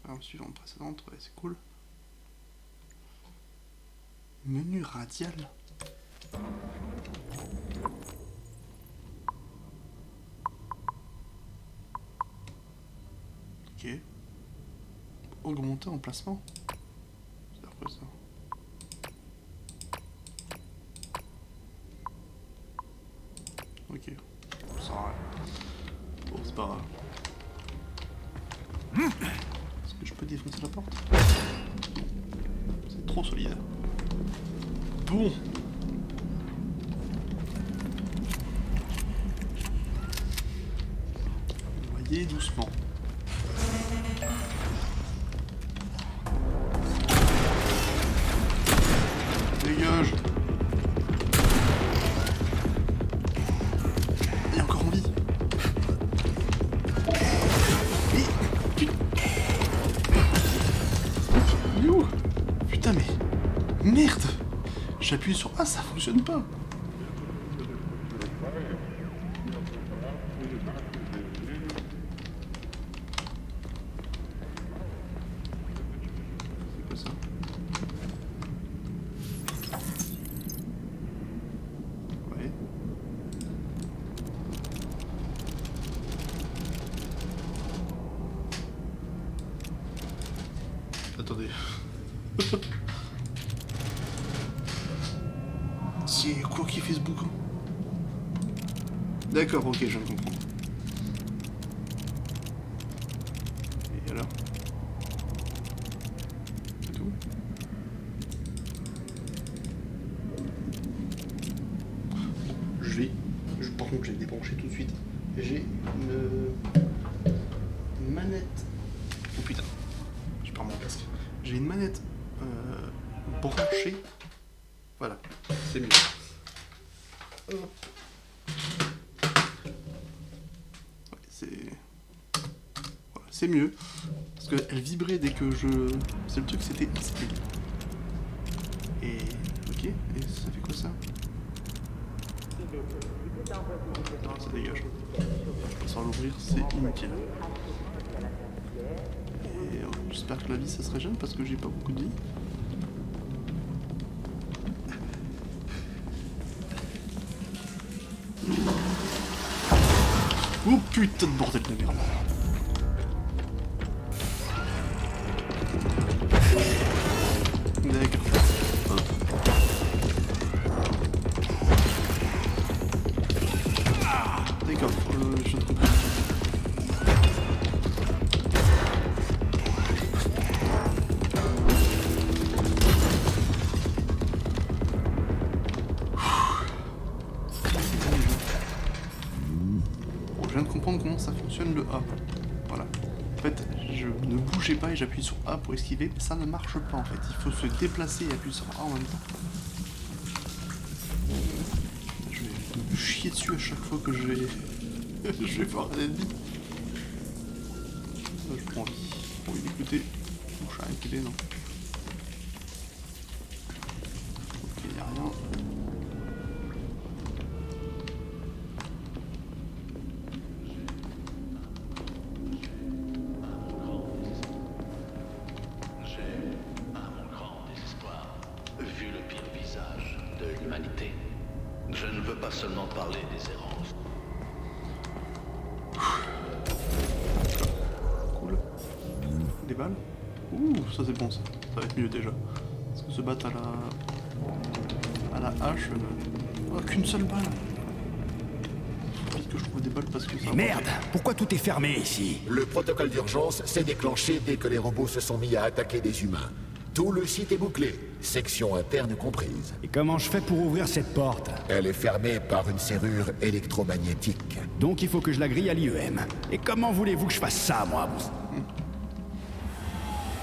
Alors, suivant précédente, ouais, c'est cool. Menu radial. Ok. Augmenter emplacement. C'est après ça. Ok, ça sert à rien. Bon, c'est pas grave. Est-ce que je peux défoncer la porte? C'est trop solide. Bon. Voyez doucement. Dégage. Merde! J'appuie sur A, ça fonctionne pas! C'est quoi ça? Ouais. Attendez. C'est quoi qui fait ce boucan? D'accord, ok, je viens de comprendre. Et alors? C'est tout? Par contre, je vais débrancher tout de suite. J'ai une manette. Oh putain, je perds mon casque. J'ai une manette branchée. Voilà, c'est mieux. Hop. Ouais, c'est mieux. Parce qu'elle vibrait dès que je... C'est le truc, c'était instable. Et... Ok, et ça fait quoi ça? Non, ça dégage. Je peux sans l'ouvrir, c'est inutile. Et j'espère que la vie ça se régène parce que j'ai pas beaucoup de vie. Oh putain de bordel de merde. D'accord. comment ça fonctionne le A. Voilà. En fait, je ne bougeais pas et j'appuie sur A pour esquiver, mais ça ne marche pas en fait. Il faut se déplacer et appuyer sur A en même temps. Je vais me chier dessus à chaque fois que je vais... je vais voir un ennemi. Je prends envie. J'ai envie d'écouter. Bon, je suis rien écouté, non. Ok, y'a rien. Je ne veux pas seulement parler des errances. Cool. Des balles. Ouh, ça c'est bon ça. Ça va être mieux déjà. Parce que se battre à la hache... Oh, qu'une seule balle. Faut vite que je trouve des balles parce que ça... Merde, pourquoi tout est fermé ici? Le protocole d'urgence s'est déclenché dès que les robots se sont mis à attaquer des humains. Tout le site est bouclé, section interne comprise. Et comment je fais pour ouvrir cette porte? Elle est fermée par une serrure électromagnétique. Donc il faut que je la grille à l'IEM. Et comment voulez-vous que je fasse ça, moi?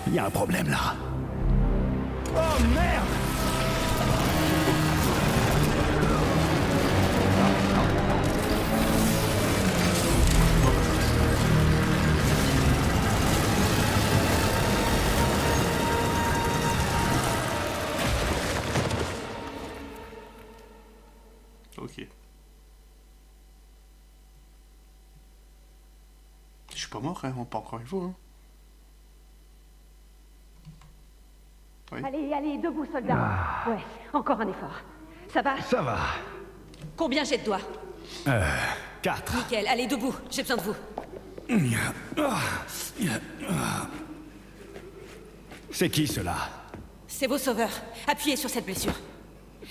Il y a un problème là. Oh merde! Ok. Je suis pas mort, hein, pas encore une fois. Hein. Oui. Allez, allez, debout, soldat. Ouais, encore un effort. Ça va? Ça va. Combien j'ai de doigts? 4. Nickel, allez, debout, j'ai besoin de vous. C'est qui, ceux-là? C'est vos sauveurs. Appuyez sur cette blessure.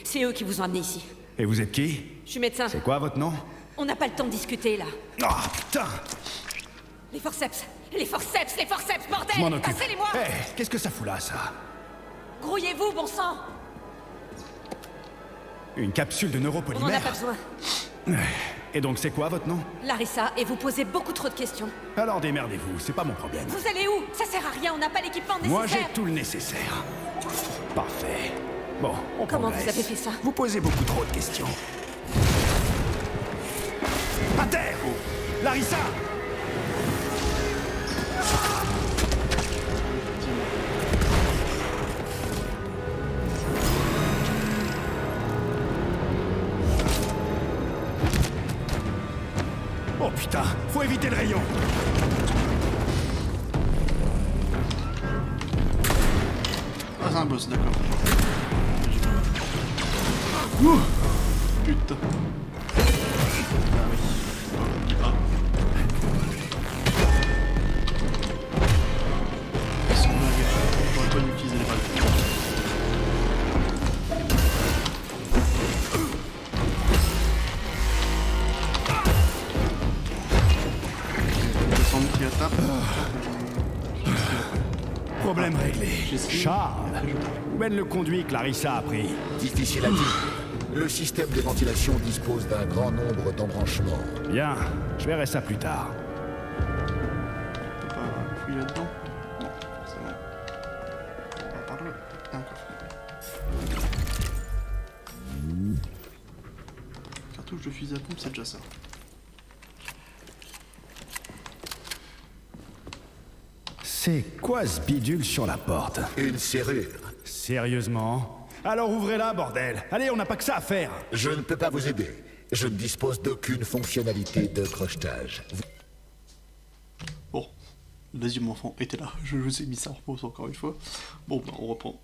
C'est eux qui vous ont amené ici. Et vous êtes qui? Je suis médecin. C'est quoi votre nom? On n'a pas le temps de discuter, là. Ah, putain! Les forceps! Les forceps! Les forceps, bordel! Je m'en occupe. Passez-les-moi! Hé, qu'est-ce que ça fout là, ça? Grouillez-vous, bon sang! Une capsule de On n'en a neuropolymère? pas besoin. Et donc c'est quoi votre nom? Larissa, et vous posez beaucoup trop de questions. Alors démerdez-vous, c'est pas mon problème. Vous allez où? Ça sert à rien, on n'a pas l'équipement nécessaire. Moi j'ai tout le nécessaire. Parfait. Bon, on Comment progresse. vous avez fait ça? Vous posez beaucoup trop de questions. À terre! Larissa! Oh putain, faut éviter le rayon. Ah, c'est un boss, d'accord. Putain. Ah oui. Ah. Ils sont dingues. J'aurais pas dû utiliser les balles. Qui attaque. Problème réglé. Charles, où mène le conduit que Larissa a pris? Difficile à dire. Le système de ventilation dispose d'un grand nombre d'embranchements. Bien, je verrai ça plus tard. On peut pas fouiller là-dedans? Non, forcément. On va par là. Et un coffre. Cartouche de fusil à pompe, c'est déjà ça. C'est quoi ce bidule sur la porte? Une serrure. Sérieusement? Alors ouvrez-la, bordel. Allez, on n'a pas que ça à faire. Je ne peux pas vous aider. Je ne dispose d'aucune fonctionnalité de crochetage. Bon, le deuxième enfant était là. Je vous ai mis ça en repose encore une fois. Bon, ben, on reprend.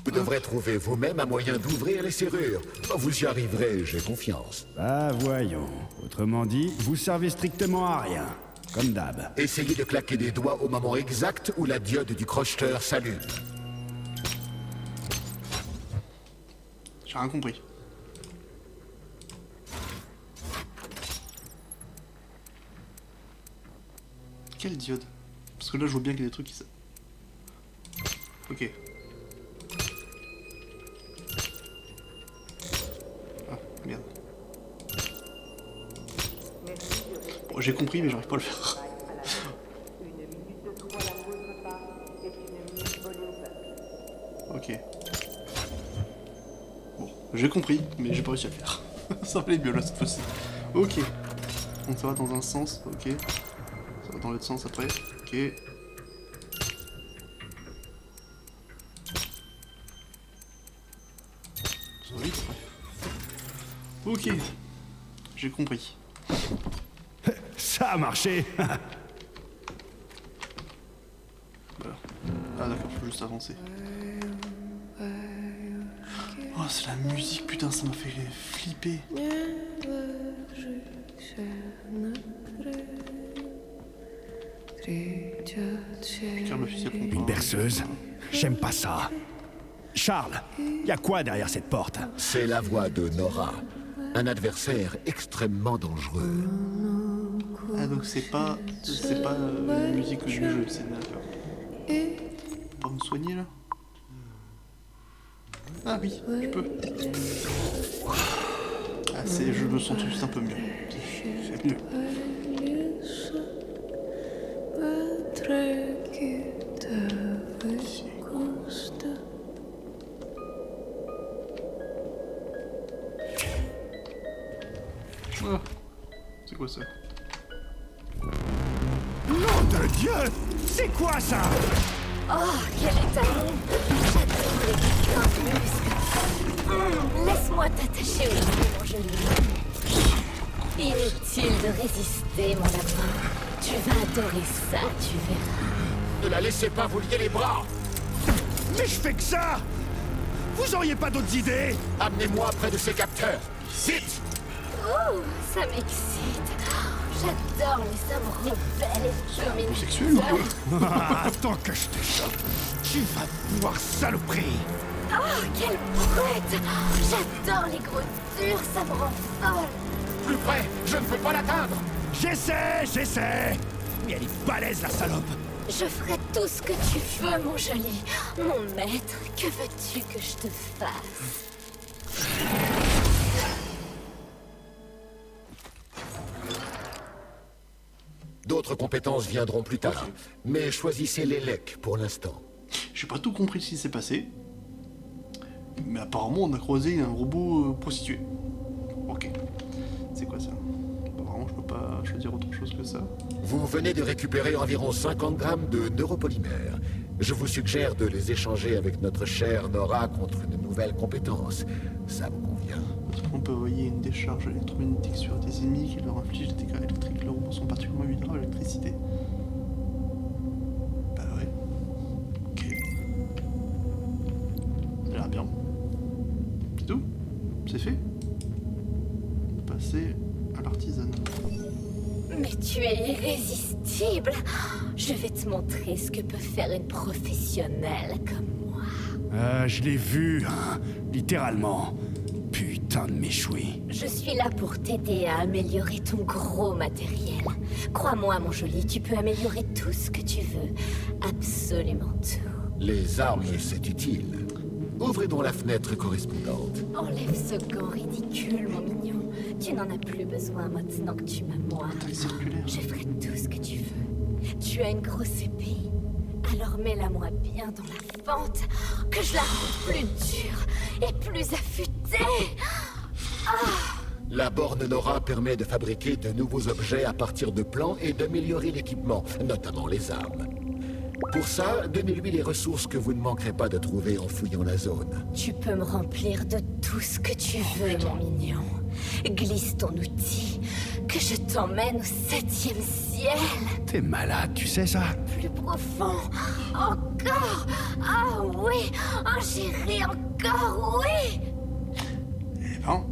Vous devrez trouver vous-même un moyen d'ouvrir les serrures. Vous y arriverez, j'ai confiance. Ah, voyons. Autrement dit, vous servez strictement à rien. Comme d'hab. Essayez de claquer des doigts au moment exact où la diode du crocheteur s'allume. J'ai rien compris. Quelle diode? Parce que là je vois bien qu'il y a des trucs qui se... Ok. Ah, merde. j'ai compris, mais j'arrive pas à le faire. Ok. Bon, j'ai compris, mais j'ai pas réussi à le faire. Ça valait mieux là cette fois-ci. Ok. Donc ça va dans un sens, ok. Ça va dans l'autre sens après, ok. Ça va vite après. Ok. J'ai compris. Ça a marché. Voilà. Ah d'accord, faut juste avancer. Oh, c'est la musique, putain, ça m'a fait flipper. Une berceuse? J'aime pas ça. Charles, y a quoi derrière cette porte? C'est la voix de Nora, un adversaire extrêmement dangereux. Ah donc c'est pas la musique du jeu, c'est d'accord. Pour me soigner là? Ah oui, je peux. Ah je me sens tout de suite un peu mieux. C'est mieux. Oh, c'est quoi ça? Nom de Dieu! C'est quoi ça? Oh, quel étalon! J'adore les piquants de muscles. Laisse-moi t'attacher au bout, mon joli. Inutile de résister, mon lapin. Tu vas adorer ça, tu verras. Ne la laissez pas vous lier les bras! Mais je fais que ça! Vous auriez pas d'autres idées? Amenez-moi près de ces capteurs! Vite! Oh, ça m'excite. J'adore les hommes rebelles et dominants. Sexuel ou quoi? Attends que je te chope. Tu vas voir saloperie. Oh, quelle brute! J'adore les gros durs, ça me rend folle. Plus près, je ne peux pas l'atteindre! J'essaie. Mais elle est balèze, la salope. Je ferai tout ce que tu veux, mon joli. Mon maître, que veux-tu que je te fasse? D'autres compétences viendront plus tard, mais choisissez les lecs pour l'instant. J'ai pas tout compris ce qui s'est passé, mais apparemment on a croisé un robot prostitué. Ok, c'est quoi ça? Apparemment je peux pas choisir autre chose que ça. Vous venez de récupérer environ 50 grammes de neuropolymères. Je vous suggère de les échanger avec notre chère Nora contre une nouvelle compétence. Ça vous convient? On peut envoyer une décharge électromagnétique sur des ennemis qui leur infligent des dégâts électriques. Les robots sont particulièrement vulnérables à l'électricité. Bah ouais. Ok. Ça a l'air bien. C'est tout? C'est fait? Passer à l'artisanat. Mais tu es irrésistible. Je vais te montrer ce que peut faire une professionnelle comme moi. Je l'ai vu, hein, littéralement. Putain de méchoui. Je suis là pour t'aider à améliorer ton gros matériel. Crois-moi, mon joli, tu peux améliorer tout ce que tu veux. Absolument tout. Les armes, c'est utile. Ouvrez donc la fenêtre correspondante. Enlève ce gant ridicule, mon mignon. Tu n'en as plus besoin maintenant que tu m'as moi. Je ferai tout ce que tu veux. Tu as une grosse épée. Alors mets-la-moi bien dans la fente, que je la rende plus dure et plus affûtée. La borne Nora permet de fabriquer de nouveaux objets à partir de plans et d'améliorer l'équipement, notamment les armes. Pour ça, donnez-lui les ressources que vous ne manquerez pas de trouver en fouillant la zone. Tu peux me remplir de tout ce que tu veux, mon mignon. Glisse ton outil, que je t'emmène au 7e ciel. T'es malade, tu sais ça? Plus profond. Encore. Ah oui. Oh chérie, encore oui. Eh ben...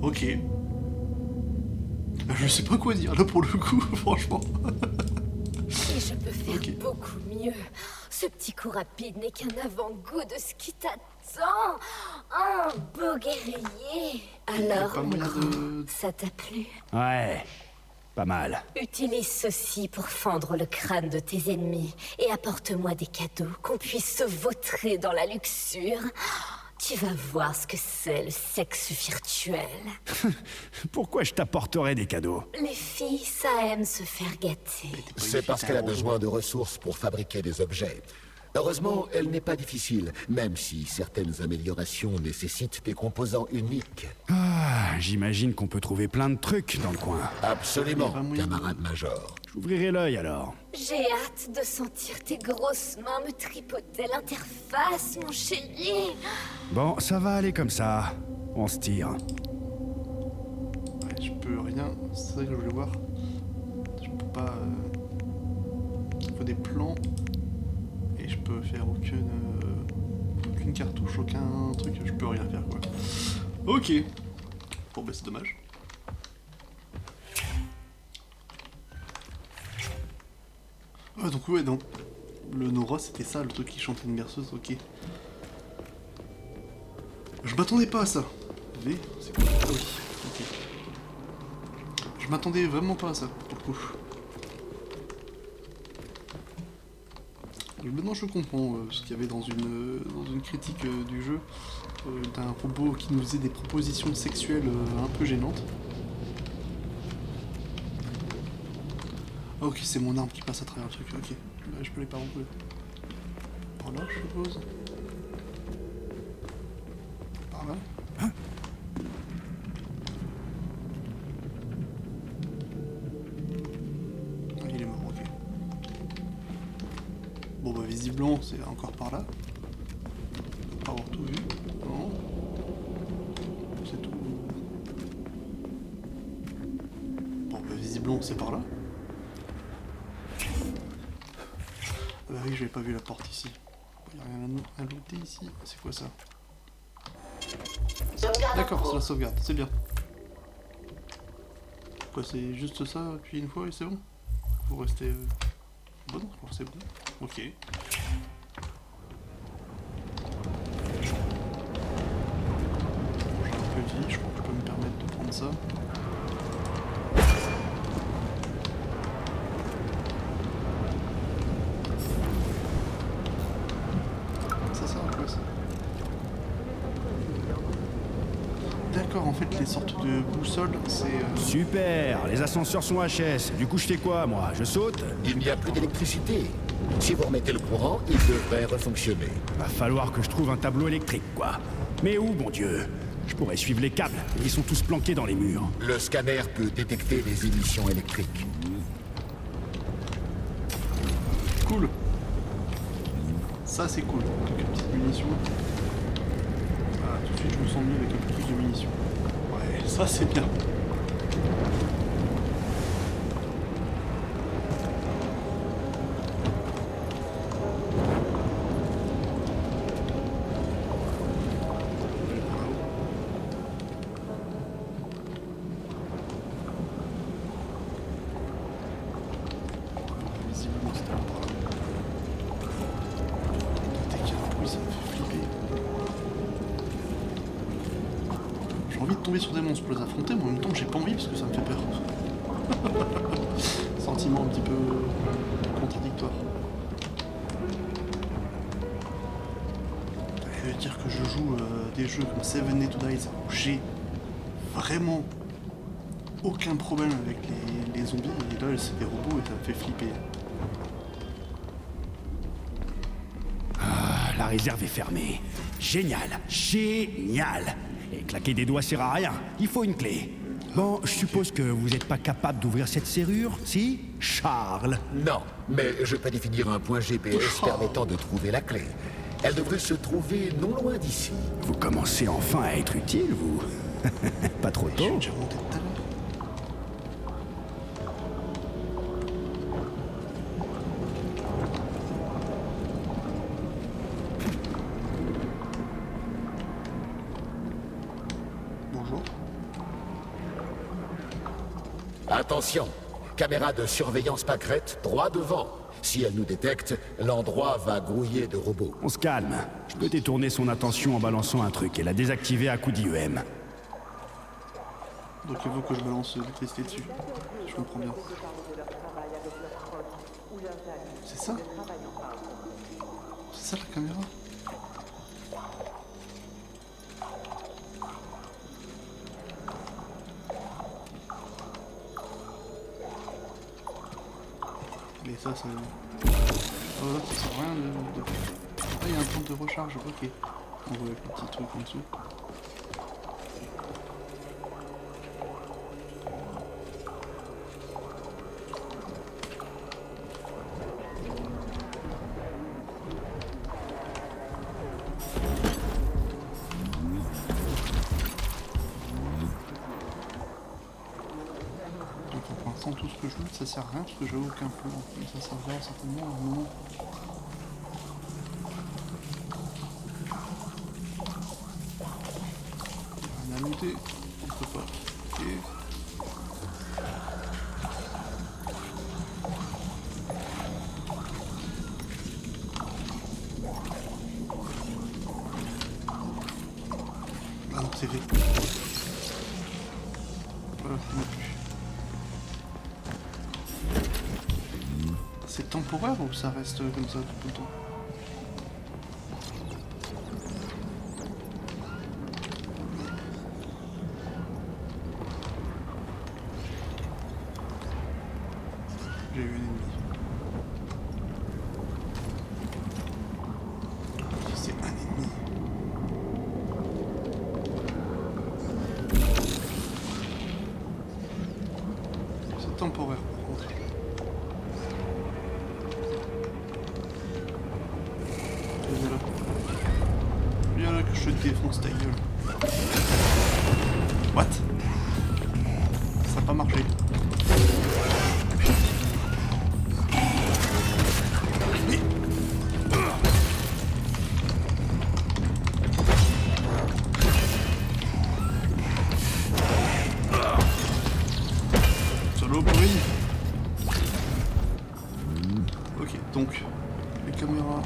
Ok. Je sais pas quoi dire là pour le coup, franchement. Et je peux faire beaucoup mieux. Ce petit coup rapide n'est qu'un avant-goût de ce qui t'attend. Un beau guerrier. Alors, mon grand, ça t'a plu? Ouais, pas mal. Utilise ceci pour fendre le crâne de tes ennemis et apporte-moi des cadeaux, qu'on puisse se vautrer dans la luxure. Tu vas voir ce que c'est le sexe virtuel. Pourquoi je t'apporterais des cadeaux? Les filles, ça aime se faire gâter. C'est parce qu'elle a besoin de ressources pour fabriquer des objets. Heureusement, elle n'est pas difficile, même si certaines améliorations nécessitent des composants uniques. Ah, j'imagine qu'on peut trouver plein de trucs dans le coin. Absolument, camarade Major. J'ouvrirai l'œil alors. J'ai hâte de sentir tes grosses mains me tripoter l'interface, mon chéri. Bon, ça va aller comme ça. On se tire. Ouais, je peux rien. C'est ça que je voulais voir. Je peux pas... Il faut des plans. Et je peux faire aucune cartouche, aucun truc. Je peux rien faire, quoi. Ok. Bon, bah c'est dommage. Ah, donc ouais, non. Le Nora, c'était ça, le truc qui chantait une berceuse, ok. Je m'attendais pas à ça. V, c'est quoi? Ah oui, ok. Je m'attendais vraiment pas à ça, pour le coup. Maintenant je comprends ce qu'il y avait dans une critique du jeu, d'un robot qui nous faisait des propositions sexuelles un peu gênantes. Ok, c'est mon arme qui passe à travers le truc, ok. Bah, je peux les pas rentrer. Par là, je suppose. Par là. Hein? Ah, il est mort, ok. Bon, bah, visiblement, c'est encore par là. Pas avoir tout vu. Non. C'est tout. Bon, bah, visiblement, c'est par là. Bah oui, j'avais pas vu la porte ici. Il n'y a rien à looter ici. C'est quoi ça? D'accord, c'est la sauvegarde, c'est bien. Quoi, c'est juste ça, puis une fois et c'est bon? Faut rester... Bon, je crois que c'est bon. Ok. J'ai un peu de vie, je crois que je peux me permettre de prendre ça. Ça sert à quoi ça? D'accord, en fait les sortes de boussoles, c'est... Super, les ascenseurs sont HS. Du coup je fais quoi moi? Je saute? Il n'y a plus d'électricité. Si vous remettez le courant, il devrait refonctionner. Va falloir que je trouve un tableau électrique, quoi. Mais où, mon Dieu? Je pourrais suivre les câbles, ils sont tous planqués dans les murs. Le scanner peut détecter les émissions électriques. Cool. Ça c'est cool. Quelques petites munitions. Ah, tout de suite je me sens mieux avec un peu plus de munitions. Ouais, ça c'est bien. J'ai envie de tomber sur des monstres pour les affronter, mais en même temps j'ai pas envie parce que ça me fait peur. Sentiment un petit peu contradictoire. Ça veut dire que je joue des jeux comme Seven Day to Die où j'ai vraiment aucun problème avec les zombies, et là c'est des robots et ça me fait flipper. Ah, la réserve est fermée. Génial, génial. Et claquer des doigts sert à rien, il faut une clé. Bon, je suppose que vous n'êtes pas capable d'ouvrir cette serrure, si, Charles? Non, mais je peux définir un point GPS permettant de trouver la clé. Elle devrait se trouver non loin d'ici. Vous commencez enfin à être utile, vous. Pas trop tôt. Bonjour. Attention, caméra de surveillance pâquerette, droit devant. Si elle nous détecte, l'endroit va grouiller de robots. On se calme. Je peux détourner son attention en balançant un truc et la désactiver à coup d'IEM. Donc il faut que je balance l'électricité dessus. Je comprends bien. C'est ça? C'est ça la caméra? ça, ça... Oh, ça sert à rien de... Ah, il y a un temps de recharge, ok. On voit le petit truc en dessous. Tout ce que je veux, ça sert à rien parce que j'ai aucun plan. Mais ça servira certainement à un moment. Rien à looter, on peut pas. Ok. Ah non, c'est fait. Voilà, on n'a plus. C'est temporaire ou ça reste comme ça tout le temps? J'ai eu un ennemi. C'est un ennemi. C'est temporaire par contre. Viens là que je te défonce ta gueule. What? Ça n'a pas marché. Saloperie. Ok, donc les caméras.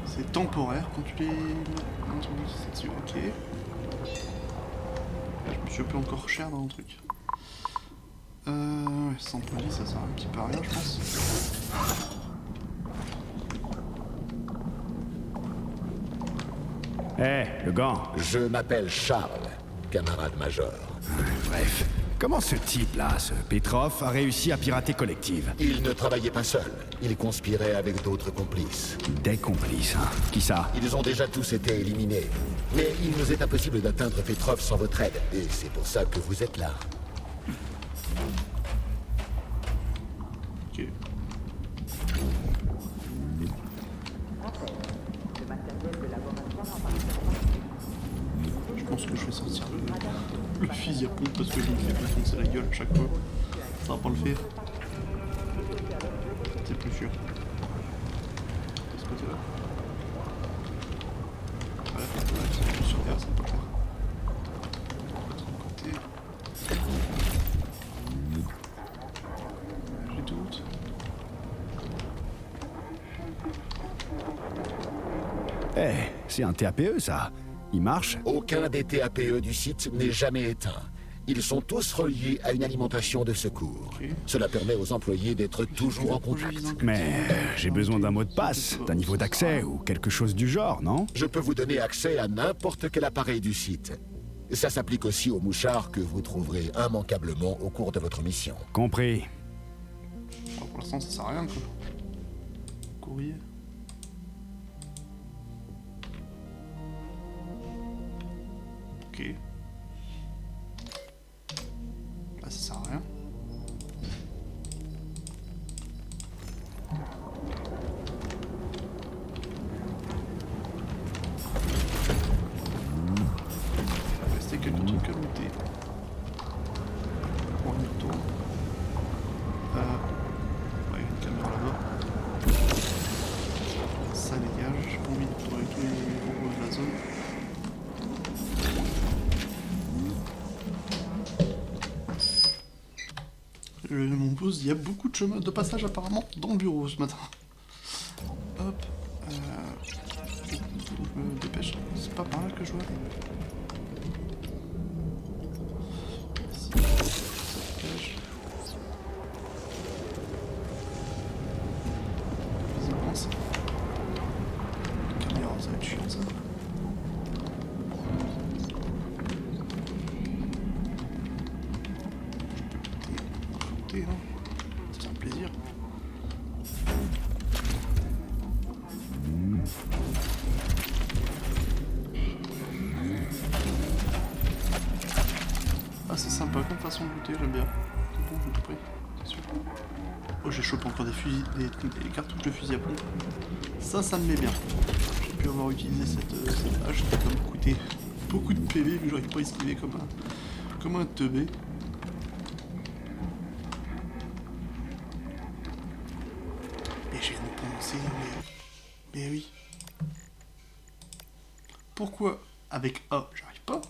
C'est temporaire quand tu les... C'est dessus, ok. Je me suis appelé encore cher dans le truc. Ouais, sans police, ça sert un petit peu à rien, je pense. Le gant. Je m'appelle Charles, camarade major. Bref. Comment ce type-là, ce Petrov, a réussi à pirater Collective? Il ne travaillait pas seul. Il conspirait avec d'autres complices. Des complices, hein? Qui ça? Ils ont déjà tous été éliminés. Mais il nous est impossible d'atteindre Petrov sans votre aide. Et c'est pour ça que vous êtes là. Ok. Je pense que je vais sortir le fusil à pompe parce que je me fais défoncer la gueule à chaque fois. Ça va pas le faire. C'est plus sûr. De ce côté-là. Voilà, c'est plus sur terre, ça va pas le faire. De l'autre côté. J'ai doute. C'est un TAPE ça. Il marche? Aucun des TAPE du site n'est jamais éteint. Ils sont tous reliés à une alimentation de secours. Cela permet aux employés d'être toujours en contact. Mais j'ai besoin d'un mot de passe, d'un niveau d'accès ou quelque chose du genre, non? Je peux vous donner accès à n'importe quel appareil du site. Ça s'applique aussi aux mouchards que vous trouverez immanquablement au cours de votre mission. Compris. Alors pour l'instant, ça sert à rien, quoi. Courrier. Ok. Là, ça sert à rien. Il va rester quelques trucs à looter. On y retourne. Ouais, une caméra là-bas. Ça dégage. J'ai pas envie de trouver tous les robots de la zone. Mon boss, il y a beaucoup de chemin de passage apparemment dans le bureau ce matin. Hop. Je me dépêche. C'est pas par là que je dois aller. Ici. Ça dégage. Visiblement ça. La caméra, ça va être chiant ça. Non, ça fait un plaisir. façon de looter, j'aime bien. C'est bon, j'ai tout pris, c'est sûr. Oh, j'ai chopé encore des cartouches de fusil à pompe. Ça me met bien. J'ai pu avoir utilisé cette hache qui va me coûter beaucoup de PV vu que j'aurais pas esquivé comme un teubé. Et je viens de penser, mais oui. Pourquoi avec A j'arrive pas?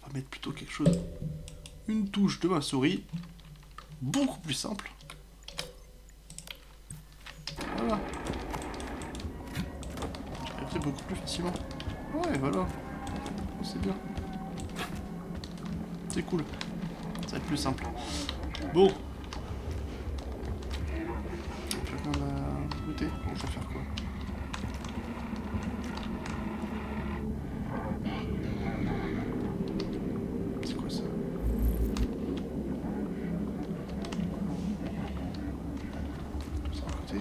On va mettre plutôt quelque chose. Une touche de ma souris. Beaucoup plus simple. Voilà. J'arriverai beaucoup plus facilement. Ouais, voilà. C'est bien. C'est cool. Ça va être plus simple. Bon. Chacun va goûter. Bon, je vais faire quoi? C'est quoi ça? C'est à côté.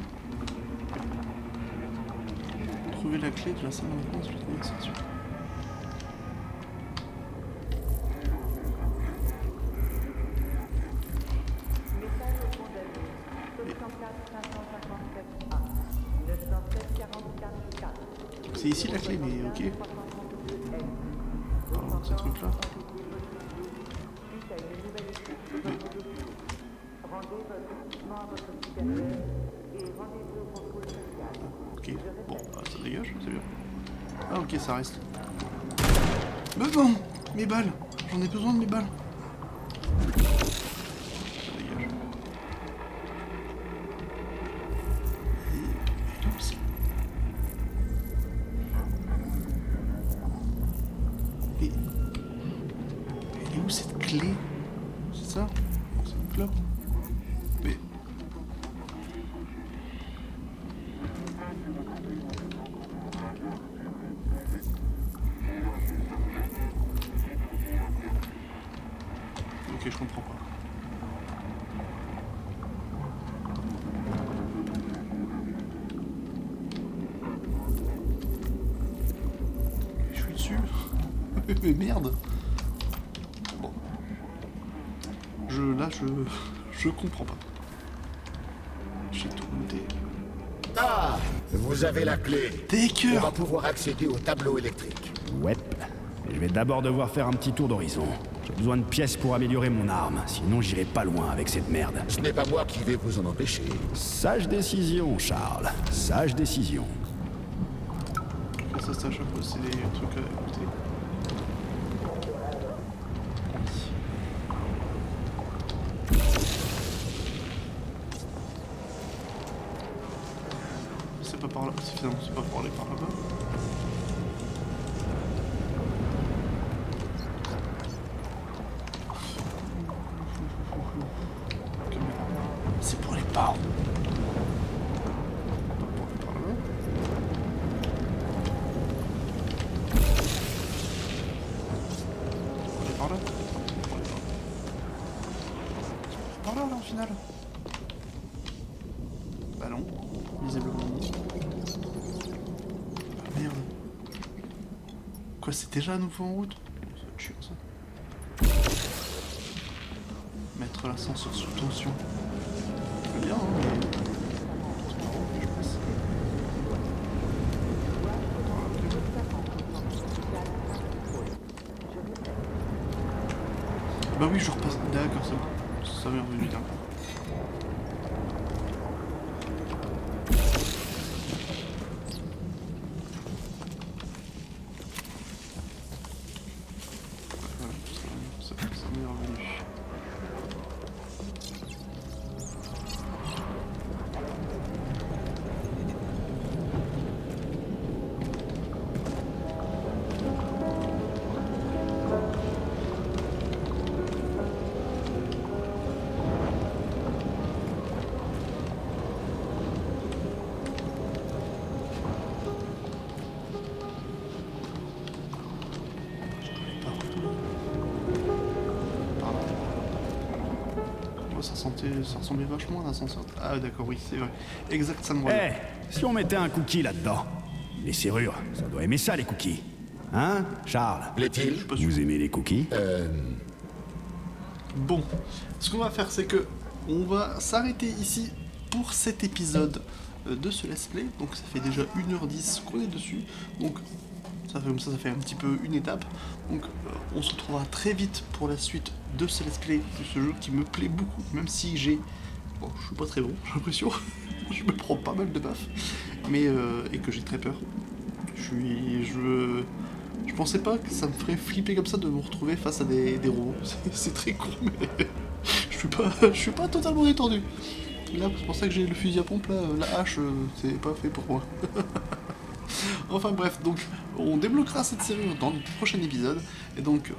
Trouver la clé de la salle de l'administration. C'est ici la clé, mais ok. Alors, ce truc là. Ok, bon, bah, ça dégage, c'est bien. Ah ok, ça reste. Mais bon, mes balles, j'en ai besoin de mes balles. Ça dégage. Elle est où cette clé? C'est ça? C'est une clope? Mais... Ok, je comprends pas. Je suis dessus. Mais merde. Bon. Je comprends pas. J'ai tout noté. Ah, vous avez la clé. Des cœurs. On va pouvoir accéder au tableau électrique. Ouais. Je vais d'abord devoir faire un petit tour d'horizon. J'ai besoin de pièces pour améliorer mon arme, sinon j'irai pas loin avec cette merde. Ce n'est pas moi qui vais vous en empêcher. Sage décision, Charles. Sage décision. Ça, c'est à chaque fois, c'est des trucs à écouter. C'est pas par là, finalement, c'est pas pour aller par là-bas. C'est pour les par. Par là, au final. Bah non, visiblement non. Ah merde. Quoi, c'est déjà à nouveau en route? C'est chiant ça. Mettre l'ascenseur sous tension. C'est bien, hein, mais... C'est marrant, je passe. Bah oui, je repasse. D'accord, c'est bon. Ça m'est revenu d'un coup. Ça m'est revenu. Ça ressemblait vachement à un ascenseur. Ah d'accord, oui, c'est vrai. Exact, ça me revient. Eh, si on mettait un cookie là-dedans? Les serrures, ça doit aimer ça, les cookies. Hein, Charles? Plaît-il? Vous aimez les cookies? Bon, ce qu'on va faire, c'est que on va s'arrêter ici pour cet épisode de ce let's play. Donc ça fait déjà 1h10 qu'on est dessus. Donc ça fait comme ça fait un petit peu une étape. Donc on se retrouvera très vite pour la suite de ce let's play, de ce jeu qui me plaît beaucoup, même si j'ai... Bon, je suis pas très bon, j'ai l'impression. Je me prends pas mal de baffes. Mais, et que j'ai très peur. Je pensais pas que ça me ferait flipper comme ça de me retrouver face à des robots. C'est très con, mais je suis pas totalement détendu. Là, c'est pour ça que j'ai le fusil à pompe, là, la hache, c'est pas fait pour moi. Enfin bref, donc on débloquera cette série dans le prochain épisode. Et donc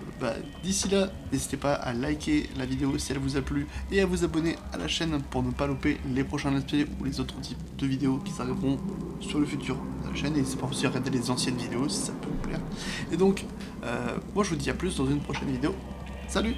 d'ici là, n'hésitez pas à liker la vidéo si elle vous a plu et à vous abonner à la chaîne pour ne pas louper les prochains let's play ou les autres types de vidéos qui arriveront sur le futur de la chaîne. Et n'hésitez pas aussi à regarder les anciennes vidéos si ça peut vous plaire. Et donc, moi je vous dis à plus dans une prochaine vidéo. Salut!